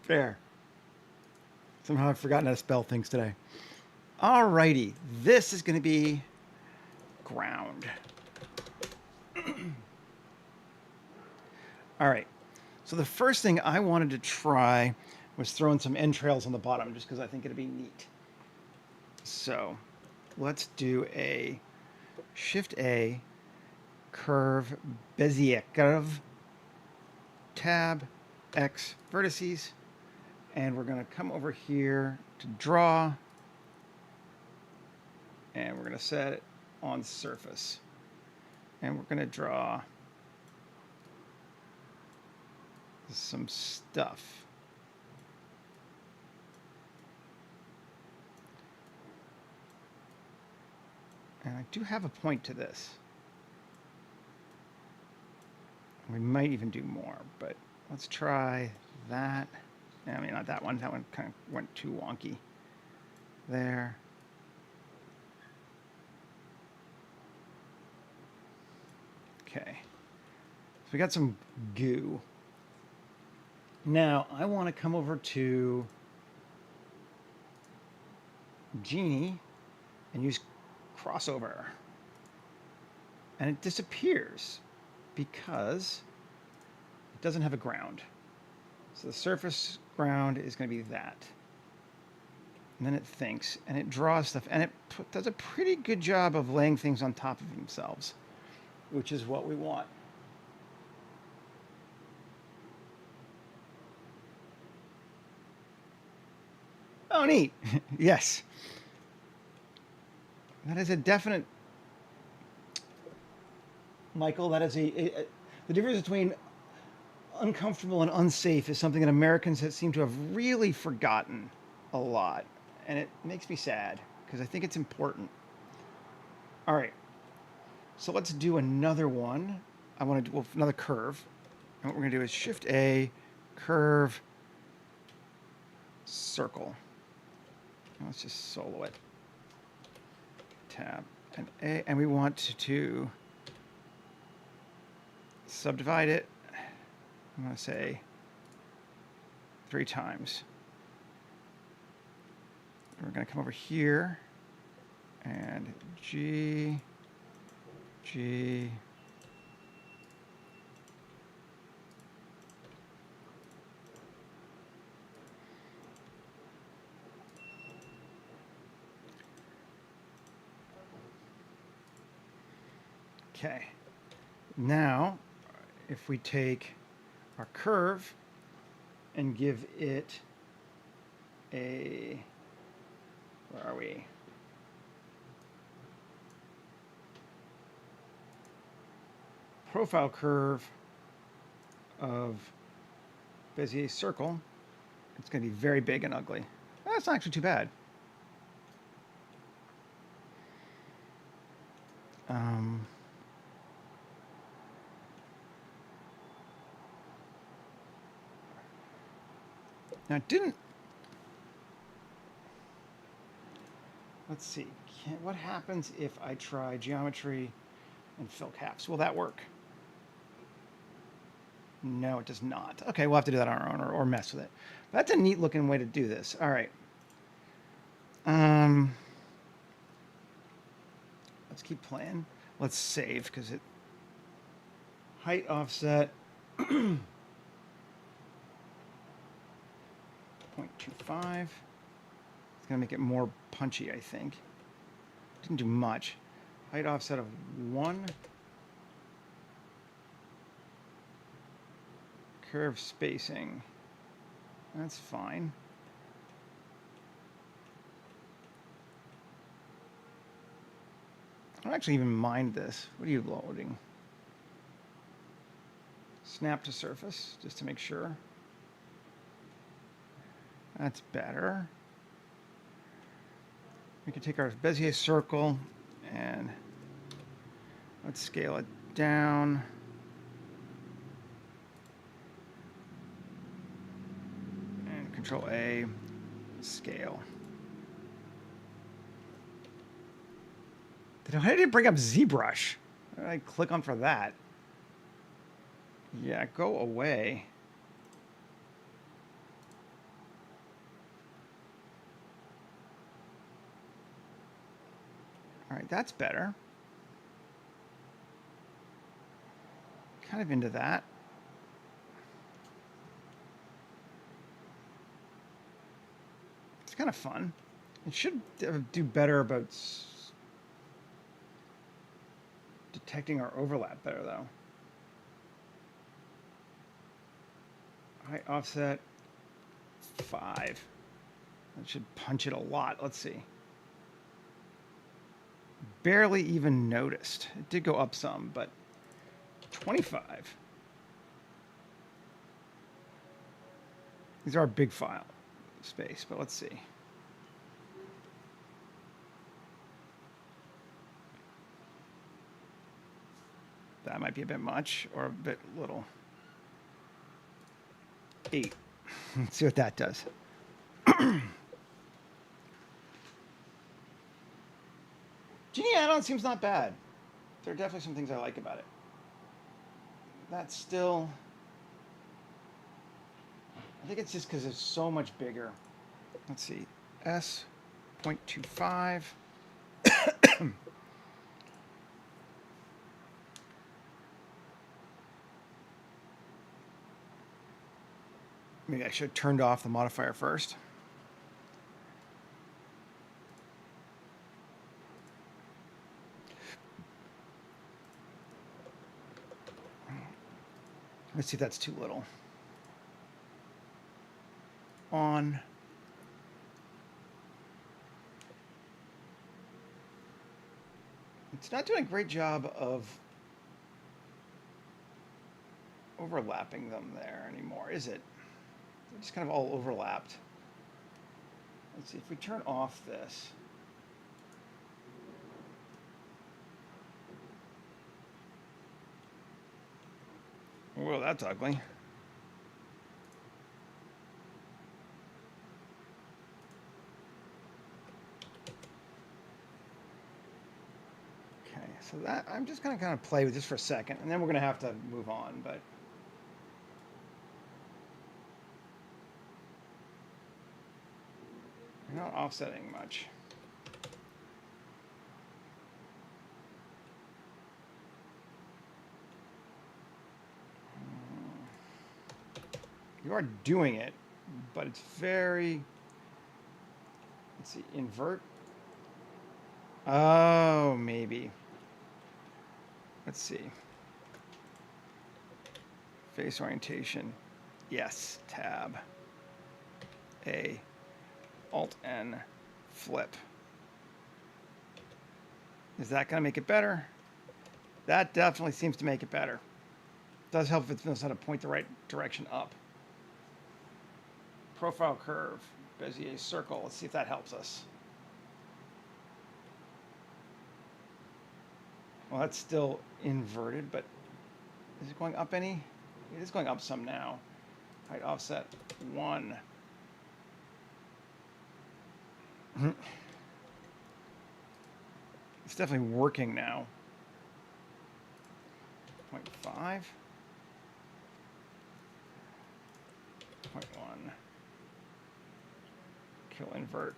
There. Somehow I've forgotten how to spell things today. Alrighty. This is going to be ground. All right. So the first thing I wanted to try was throwing some entrails on the bottom just because I think it'd be neat. So let's do a Shift A, curve, Bezier curve, Tab, X, vertices, and we're going to come over here to draw, and we're going to set it on surface, and we're going to draw some stuff. And I do have a point to this. We might even do more, but let's try that. I mean, not that one. That one kind of went too wonky. There. Okay. So we got some goo. Now, I want to come over to Genie and use crossover. And it disappears because it doesn't have a ground. So the surface ground is going to be that. And then it thinks, and it draws stuff, and it does a pretty good job of laying things on top of themselves, which is what we want. Oh, neat. Yes. That is a definite... Michael, that is the difference between uncomfortable and unsafe is something that Americans seem to have really forgotten a lot. And it makes me sad because I think it's important. All right. So let's do another one. I want to do another curve. And what we're going to do is Shift A, curve, circle. And let's just solo it. Tab and A, and we want to subdivide it. I'm going to say 3 times. And we're going to come over here and G, G, okay. Now, if we take our curve and give it a, where are we? Profile curve of Bezier circle, it's going to be very big and ugly. That's not actually too bad. Now it didn't. Let's see. What happens if I try geometry and fill caps? Will that work? No, it does not. Okay, we'll have to do that on our own or mess with it. But that's a neat looking way to do this. All right. Let's keep playing. Let's save because it height offset 0.25. It's gonna make it more punchy, I think. Didn't do much. Height offset of 1. Curve spacing. That's fine. I don't actually even mind this. What are you loading? Snap to surface, just to make sure. That's better. We can take our Bezier circle and let's scale it down. And Control A, scale. Why did it bring up ZBrush? Why did I click on for that? Yeah, go away. All right, that's better. Kind of into that. It's kind of fun. It should do better about detecting our overlap better, though. Height offset 5. That should punch it a lot. Let's see. Barely even noticed. It did go up some, but 25. These are big file space, but let's see. That might be a bit much or a bit little. 8. Let's see what that does. Genie add-on seems not bad. There are definitely some things I like about it. That's still... I think it's just because it's so much bigger. Let's see. S.25. Maybe I should have turned off the modifier first. Let's see if that's too little. On. It's not doing a great job of overlapping them there anymore, is it? They're just kind of all overlapped. Let's see, if we turn off this. Whoa, that's ugly. Okay, so that I'm just gonna kind of play with this for a second, and then we're gonna have to move on. But you're not offsetting much. You are doing it, but it's very. Let's see, invert. Oh, maybe. Let's see. Face orientation. Yes, tab. A. Alt N. Flip. Is that going to make it better? That definitely seems to make it better. It does help if it knows how to point the right direction up. Profile curve. Bezier circle. Let's see if that helps us. Well, that's still inverted, but is it going up any? It is going up some now. Height offset 1. It's definitely working now. 0.5. 0.1. Kill invert.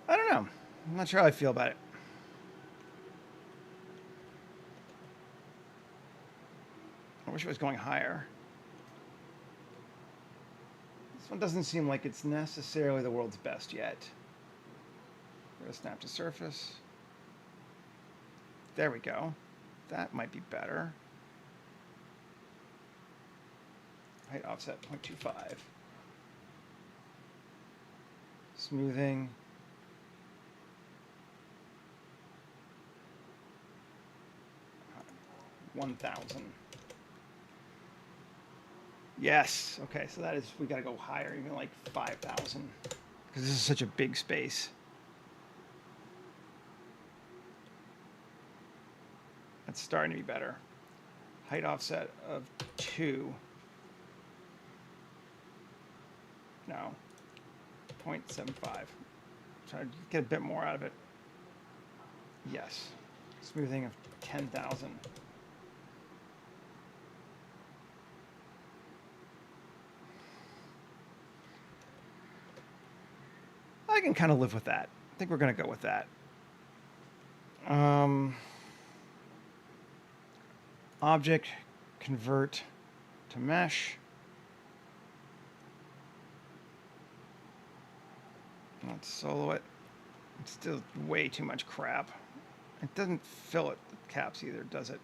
I don't know. I'm not sure how I feel about it. I wish it was going higher. This one doesn't seem like it's necessarily the world's best yet. We're going to snap to surface. There we go. That might be better. Height offset 0.25. Smoothing. $1,000. Yes. Okay, so that is, we got to go higher, even like 5,000, because this is such a big space. That's starting to be better. Height offset of 2. No. 0.75. Try to get a bit more out of it. Yes. Smoothing of 10,000. I can kind of live with that. I think we're going to go with that. Object, convert to mesh. Let's solo it. It's still way too much crap. It doesn't fill it with caps either, does it?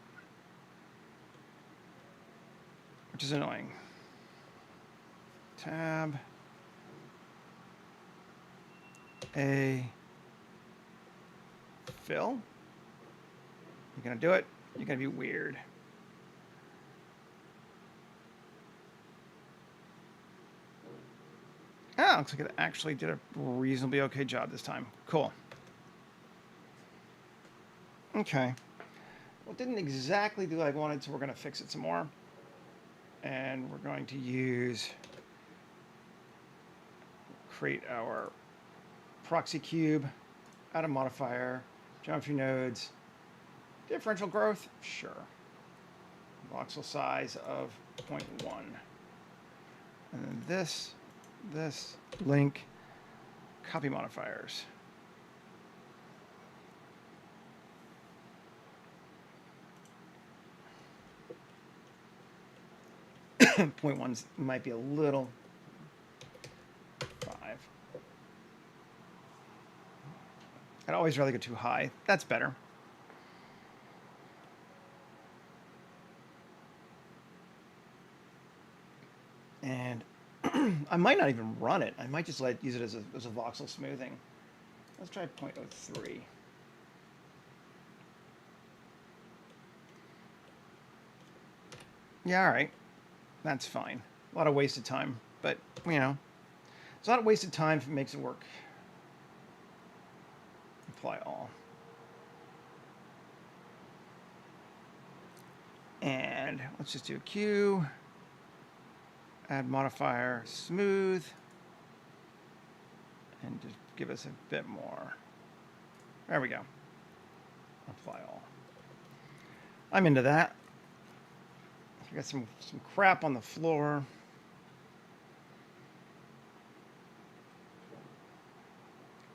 Which is annoying. Tab. A. Fill. You're gonna do it. You're gonna be weird. Ah, looks like it actually did a reasonably okay job this time. Cool. Okay. Well, it didn't exactly do what I wanted, so we're going to fix it some more. And we're going to create our proxy cube, add a modifier, geometry nodes, differential growth, sure. Voxel size of 0.1. And then this, link, copy modifiers. 0.1 might be a little. 5. I'd always rather go too high. That's better. And I might not even run it. I might just use it as a voxel smoothing. Let's try 0.03. Yeah, all right. That's fine. A lot of wasted time, but, you know, it's a lot of wasted time if it makes it work. Apply all. And let's just do a Q. Add modifier smooth. And just give us a bit more. There we go. Apply all. I'm into that. I got some crap on the floor.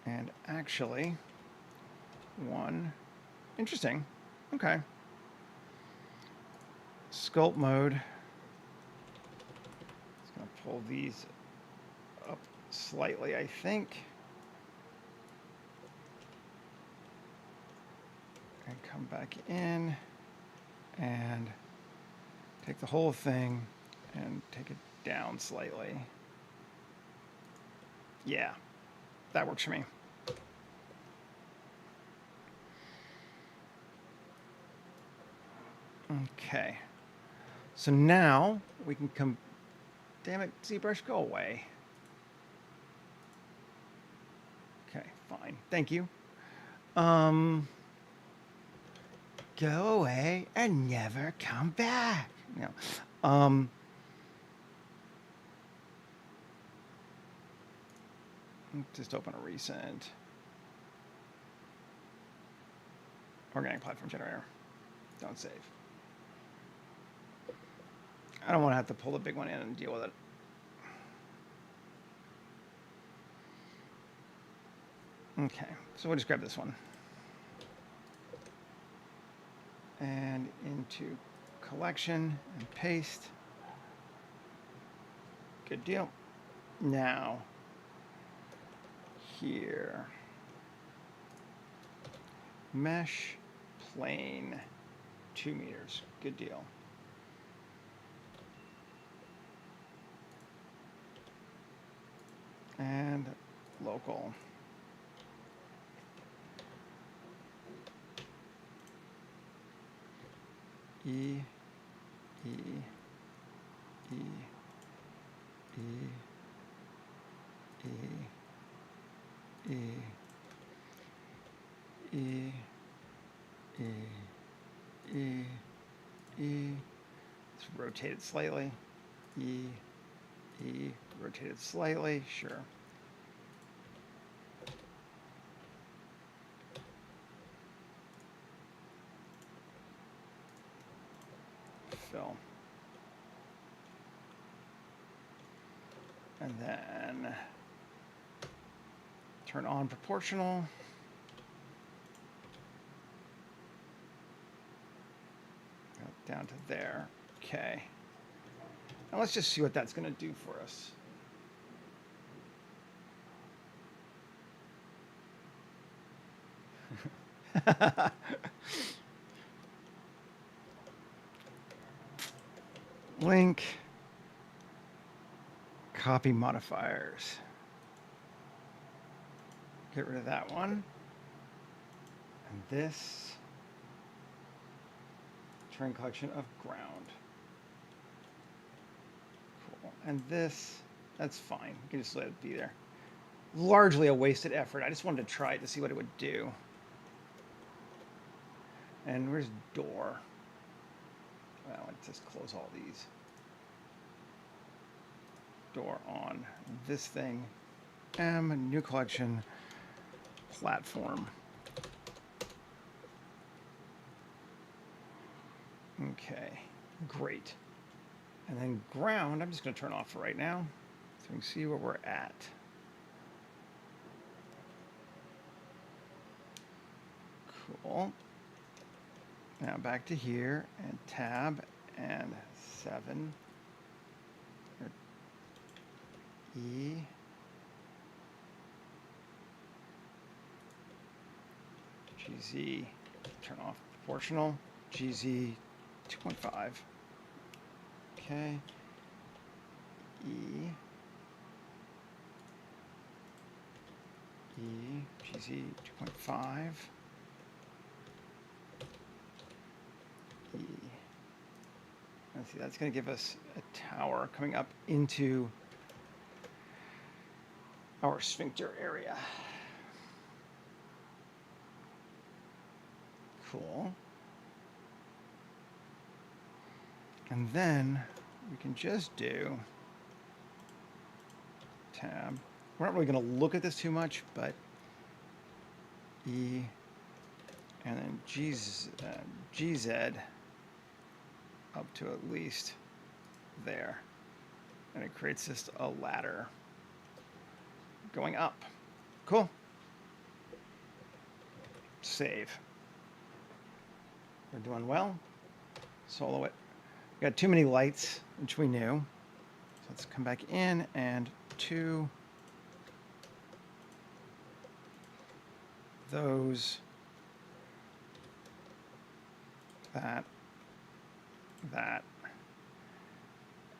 And actually, interesting. Okay. Sculpt mode. It's going to pull these up slightly, I think. And come back in and take the whole thing and take it down slightly. Yeah, that works for me. Okay, so now we can come. Damn it, ZBrush, go away. Okay, fine. Thank you. Go away and never come back. No. Just open a recent organic platform generator. Don't save. I don't want to have to pull the big one in and deal with it. Okay, so we'll just grab this one. And into collection and paste. Good deal. Now, here. Mesh plane, 2 meters. Good deal. And local. E, E, E, E, E, E, E, E, E, E. Let's rotate it slightly. E, E, rotate it slightly, sure. Fill. And then turn on proportional. Go down to there. Okay. Now let's just see what that's going to do for us. Link, copy modifiers. Get rid of that one. And this, turn collection of ground. Cool. And this, that's fine. You can just let it be there. Largely a wasted effort. I just wanted to try it to see what it would do. And where's door? Well, let's just close all these. Door on. This thing, M, new collection, platform. Okay, great. And then ground, I'm just going to turn off for right now so we can see where we're at. Cool. Now back to here and tab and 7. E. GZ, turn off proportional. GZ 2.5. Okay. E. E. GZ 2.5. E. Let's see, that's going to give us a tower coming up into our sphincter area. Cool. And then we can just do tab. We're not really going to look at this too much, but E and then GZ up to at least there. And it creates just a ladder going up. Cool. Save. We're doing well. Solo it. We got too many lights, which we knew. So let's come back in and to those, that,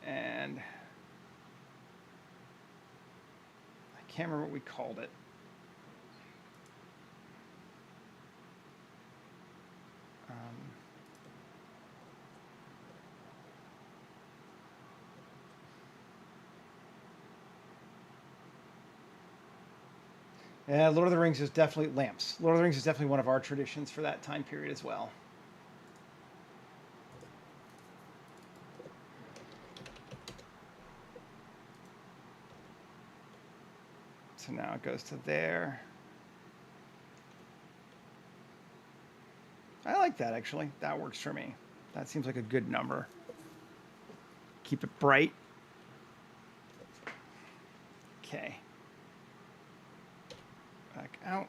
and I can't remember what we called it. Yeah, Lord of the Rings is definitely lamps. Lord of the Rings is definitely one of our traditions for that time period as well. So now it goes to there. I like that, actually. That works for me. That seems like a good number. Keep it bright. Okay. Back out.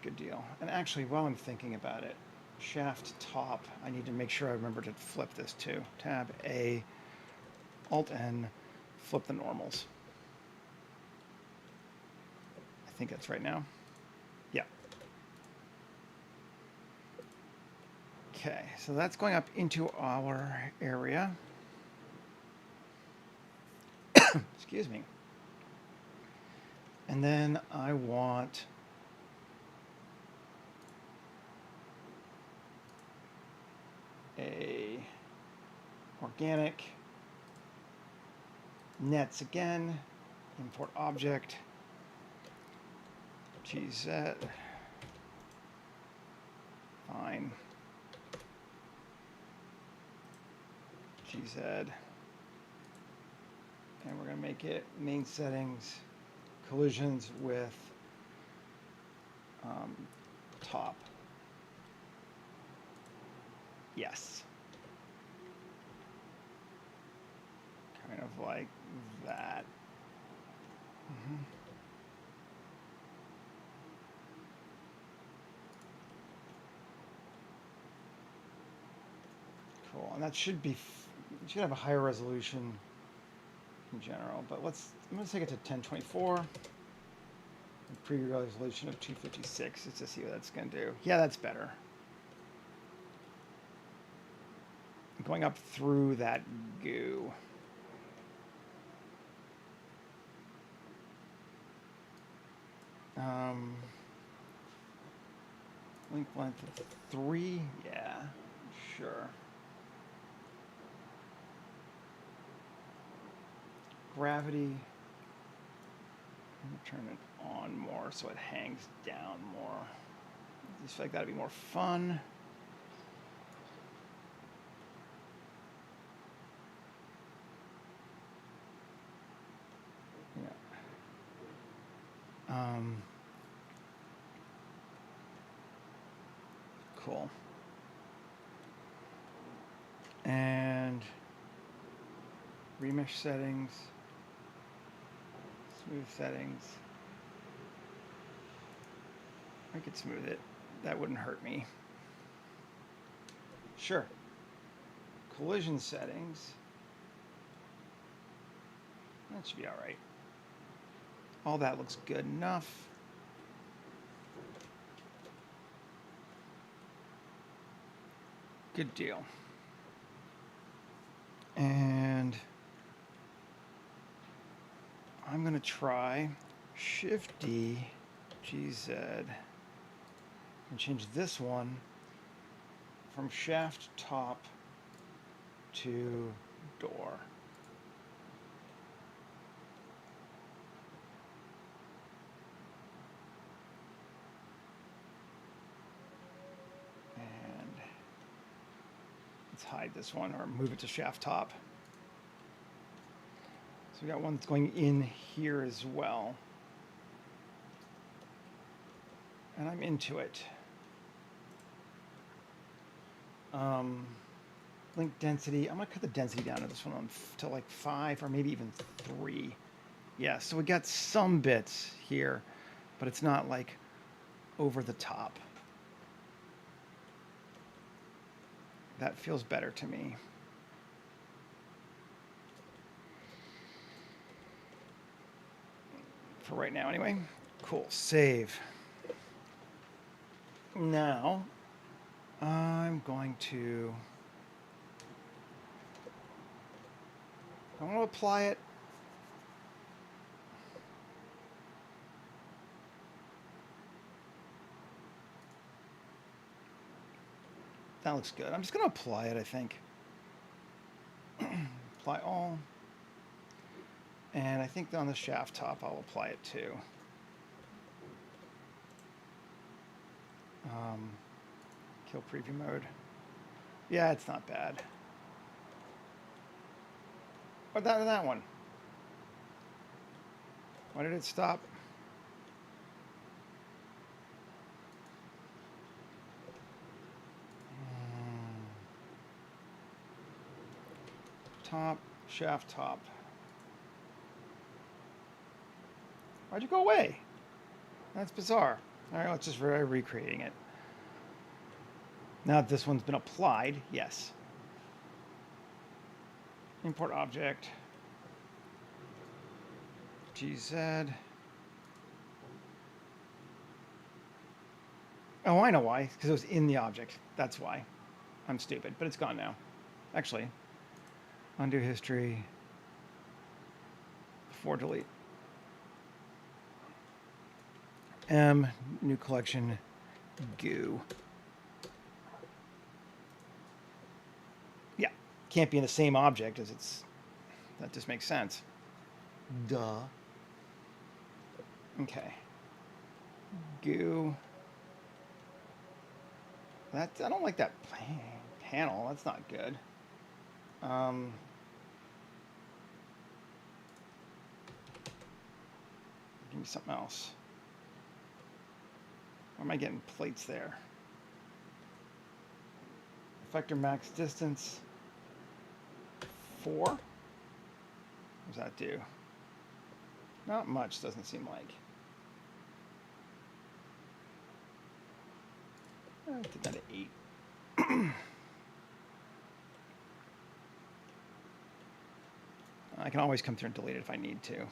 Good deal. And actually, while I'm thinking about it, shaft top, I need to make sure I remember to flip this too. Tab A, Alt N, flip the normals. I think that's right now. Yeah. Okay, so that's going up into our area. Excuse me. And then I want a organic nets again, import object, GZ, fine, GZ, and we're going to make it main settings, collisions with top. Yes. Kind of like that. Cool, and that should be, it should have a higher resolution in general, but I'm going to take it to 1024. Preview resolution of 256 just to see what that's going to do. Yeah, that's better. Going up through that goo. Link length of 3. Yeah, sure. Gravity. I'm going to turn it on more so it hangs down more. I just feel like that'd be more fun. Yeah. Cool. And remesh settings. Smooth settings. I could smooth it. That wouldn't hurt me. Sure. Collision settings. That should be all right. All that looks good enough. Good deal. And I'm going to try Shift D, GZ, and change this one from shaft top to door. And Let's hide this one or move it to shaft top. So we got one that's going in here as well. And I'm into it. Link density. I'm going to cut the density down to this one to like 5 or maybe even 3. Yeah, so we got some bits here, but it's not like over the top. That feels better to me. For right now, anyway. Cool. Save. Now, I'm going to apply it. That looks good. I'm just going to apply it, I think. Apply all. And I think on the shaft top, I'll apply it too. Kill preview mode. Yeah, it's not bad. What that one? Why did it stop? Top, shaft top. Why'd you go away? That's bizarre. All right, let's just try recreating it. Now that this one's been applied, yes. Import object. GZ. Oh, I know why. Because it was in the object. That's why. I'm stupid, but it's gone now. Actually, undo history. Before delete. M, new collection, goo. Yeah, can't be in the same object as it's, that just makes sense. Duh. Okay. Goo. I don't like that panel, that's not good. Give me something else. Why am I getting plates there? Effector max distance 4. What does that do? Not much, doesn't seem like. I did that at 8. I can always come through and delete it if I need to.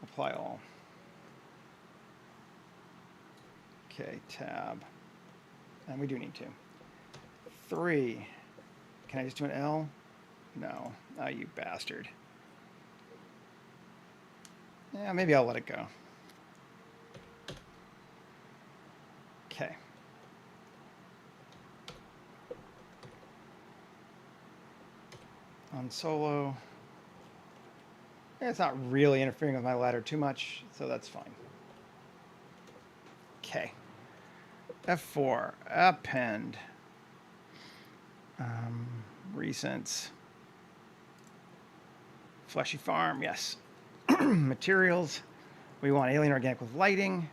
Apply all. Okay, tab. And we do need to. 3. Can I just do an L? No. Oh, you bastard. Yeah, maybe I'll let it go. Okay. On solo. It's not really interfering with my ladder too much, so that's fine. Okay. F4, append. Recents. Fleshy farm, yes. Materials. We want alien organic with lighting.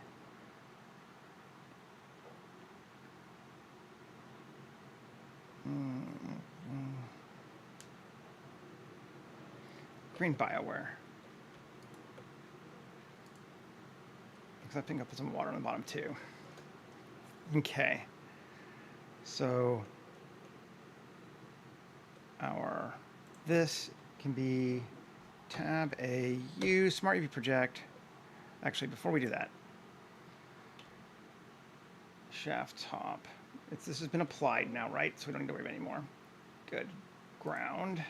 Green BioWare. Because I think I put some water on the bottom too. Okay. So this can be tab A U Smart UV project. Actually, before we do that, shaft top. This has been applied now, right? So we don't need to worry about it anymore. Good. Ground.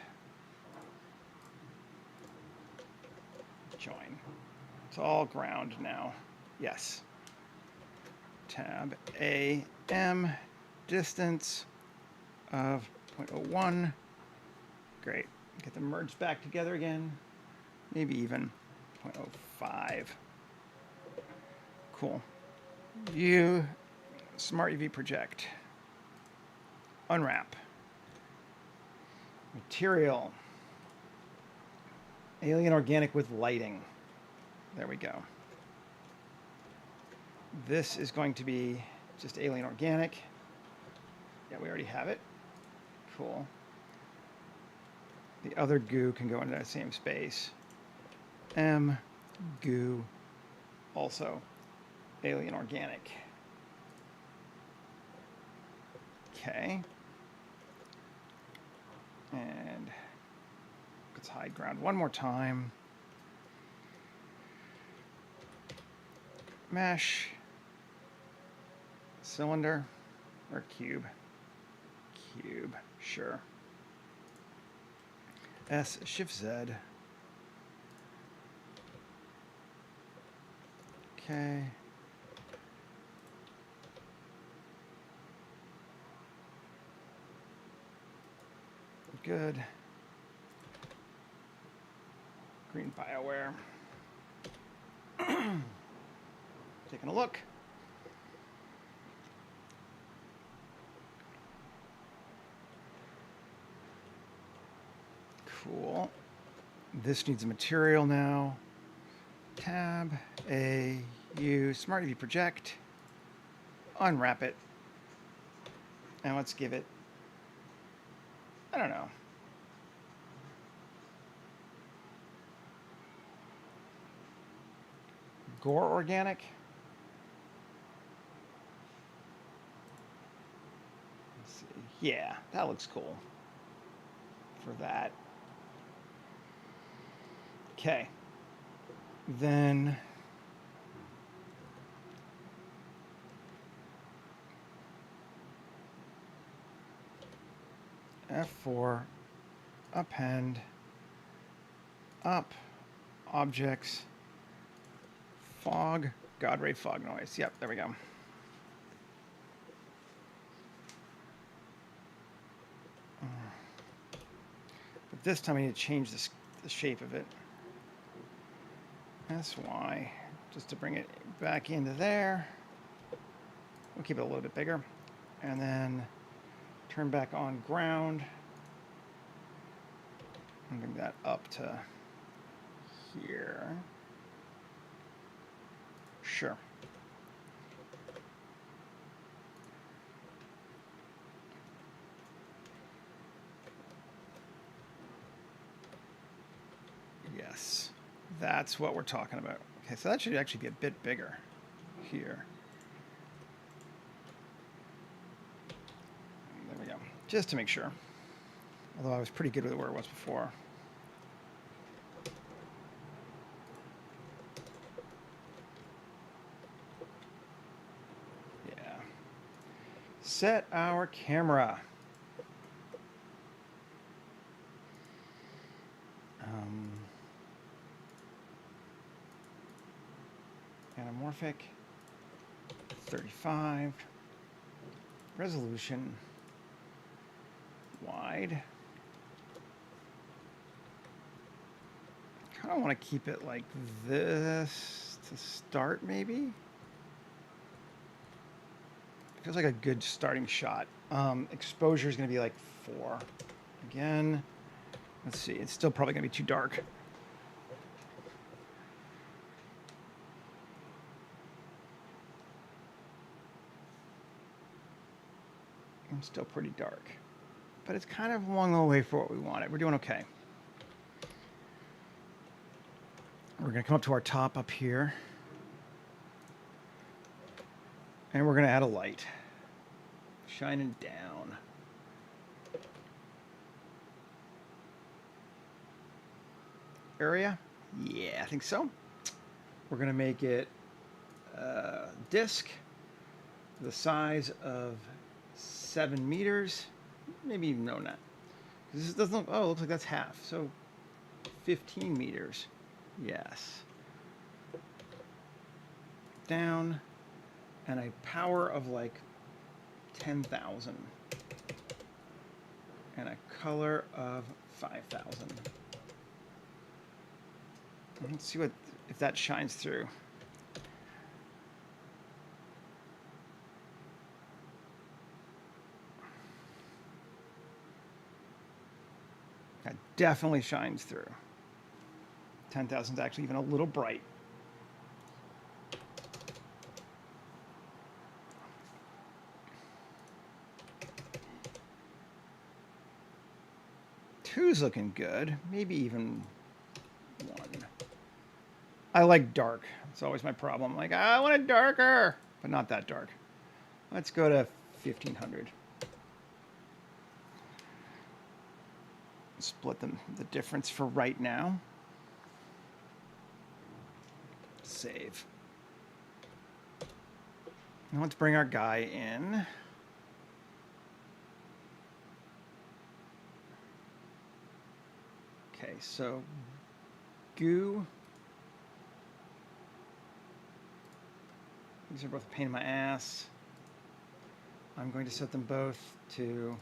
Join. It's all ground now. Yes. Tab A M distance of 0.01. Great. Get them merged back together again. Maybe even 0.05. Cool. U Smart UV project. Unwrap. Material. Alien organic with lighting. There we go. This is going to be just alien organic. Yeah, we already have it. Cool. The other goo can go into that same space. M goo, also alien organic. Okay. And let's hide ground one more time. Mesh. Cylinder or cube. Cube, sure. S, Shift Z. Okay. Good. Green BioWare. Taking a look. Cool. This needs a material now. Tab, A, U, Smart UV project. Unwrap it. And let's give it, I don't know. Gore organic. Let's see. Yeah, that looks cool for that. Okay. Then F4, append, up, objects, fog, God ray fog noise. Yep, there we go. But this time I need to change the shape of it. SY, just to bring it back into there. We'll keep it a little bit bigger. And then turn back on ground. And bring that up to here. Sure. Yes, that's what we're talking about. Okay, so that should actually be a bit bigger here. There we go, just to make sure. Although I was pretty good with it where it was before. Yeah. Set our camera. Anamorphic, 35, resolution, wide. I kind of want to keep it like this to start, maybe. Feels like a good starting shot. Exposure is going to be like 4. Again, let's see, it's still probably going to be too dark. Still pretty dark, but it's kind of along the way for what we wanted. We're doing okay. We're going to come up to our top up here, and we're going to add a light shining down. Area? Yeah, I think so. We're going to make it a disc the size of 7 meters, maybe even no, not. This doesn't look, oh, it looks like that's half. So 15 meters. Yes. Down, and a power of like 10,000. And a color of 5,000. Let's see if that shines through. That definitely shines through. 10,000 is actually even a little bright. Two's looking good. Maybe even 1. I like dark. It's always my problem. Like, I want it darker, but not that dark. Let's go to 1500. Split the difference for right now. Save. Now let's bring our guy in. Okay, so goo. These are both a pain in my ass. I'm going to set them both to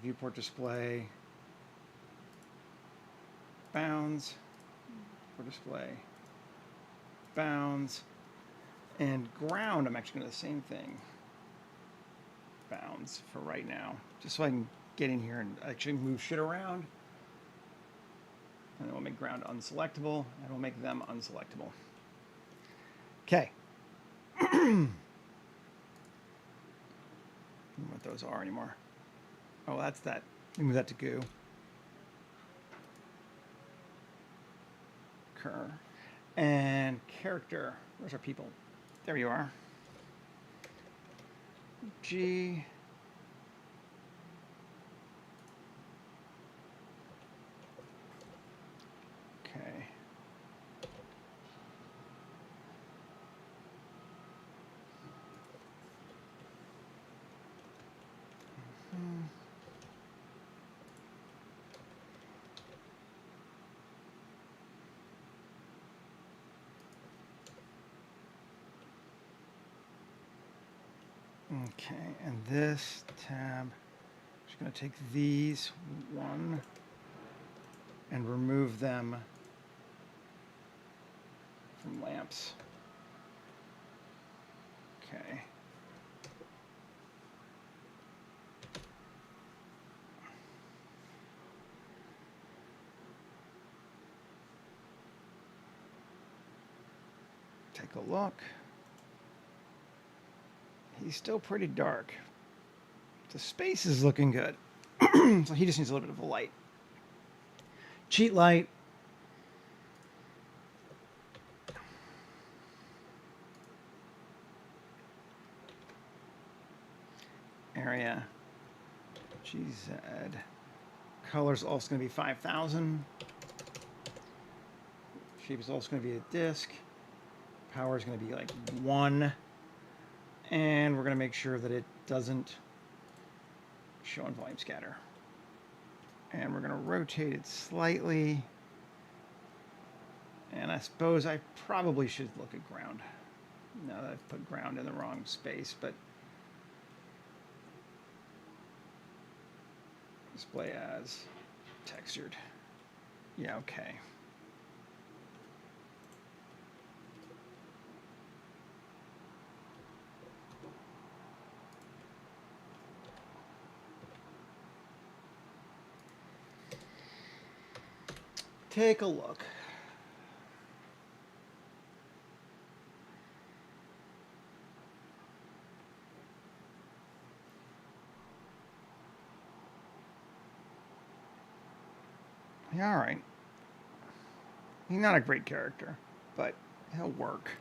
viewport display, bounds, for display, bounds, and ground. I'm actually going to do the same thing. Bounds for right now, just so I can get in here and actually move shit around. And then we'll make ground unselectable, and we'll make them unselectable. Okay. I don't know what those are anymore. Oh, that's that. We move that to goo. Cur. And character. Where's our people? There you are. G. Okay. Okay, and this tab, I'm just going to take these 1 and remove them from lamps. Okay. Take a look. He's still pretty dark. The space is looking good. So he just needs a little bit of a light. Cheat light. Area. GZ. Color's also going to be 5,000. Shape is also going to be a disk. Power is going to be like 1. And we're going to make sure that it doesn't show in volume scatter. And we're going to rotate it slightly. And I suppose I probably should look at ground. Now that I've put ground in the wrong space, but display as textured. Yeah, okay. Take a look. Yeah, all right. He's not a great character, but he'll work.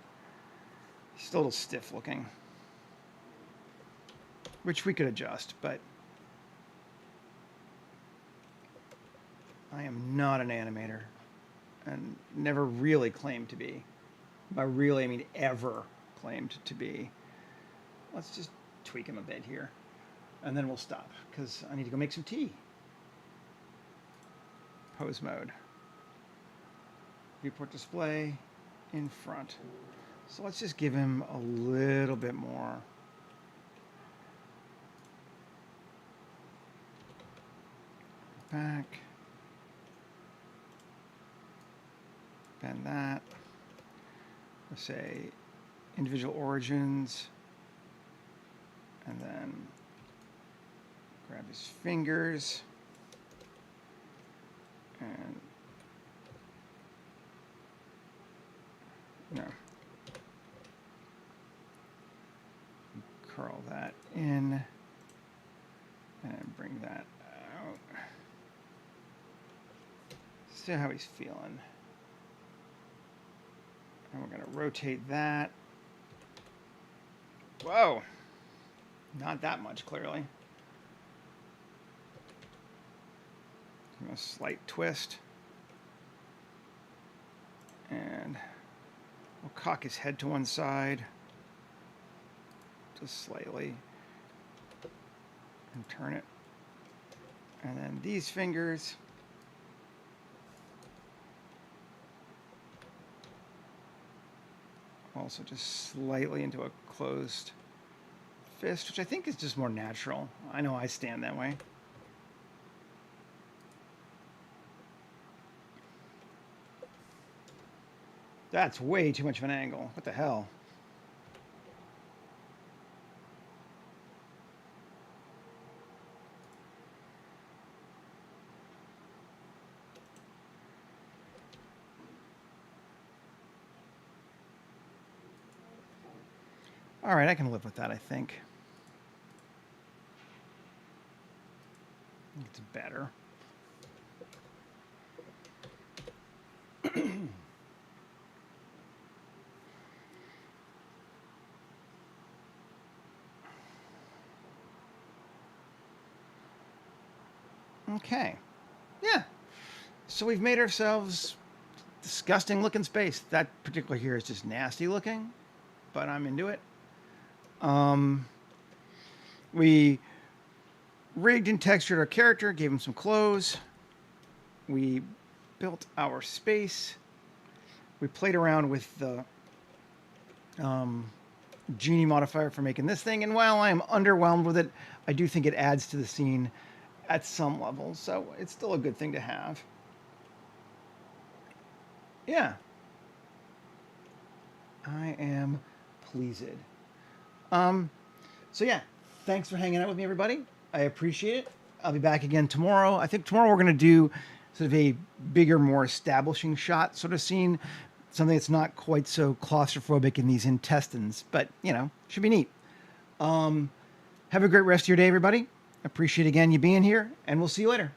He's still a little stiff looking, which we could adjust, but I am not an animator and never really claimed to be. By really, I mean ever claimed to be. Let's just tweak him a bit here, and then we'll stop because I need to go make some tea. Pose mode. Viewport display in front. So let's just give him a little bit more. Back. Bend that. Let's say individual origins. And then Grab his fingers. And no. Curl that in. And bring that out. See how he's feeling. And we're going to rotate that. Whoa! Not that much, clearly. A slight twist. And we'll cock his head to one side. Just slightly. And turn it. And then these fingers. Also just slightly into a closed fist, which I think is just more natural. I know I stand that way. That's way too much of an angle. What the hell? All right, I can live with that, I think. It's better. Okay. Yeah. So we've made ourselves disgusting looking space. That particular here is just nasty looking, but I'm into it. We rigged and textured our character, gave him some clothes. We built our space. We played around with the genie modifier for making this thing, and while I'm underwhelmed with it, I do think it adds to the scene at some level, so it's still a good thing to have. Yeah. I am pleased. So yeah, thanks for hanging out with me, everybody. I appreciate it. I'll be back again tomorrow. I think tomorrow we're going to do sort of a bigger, more establishing shot sort of scene. Something that's not quite so claustrophobic in these intestines, but, you know, should be neat. Have a great rest of your day, everybody. Appreciate again you being here, and we'll see you later.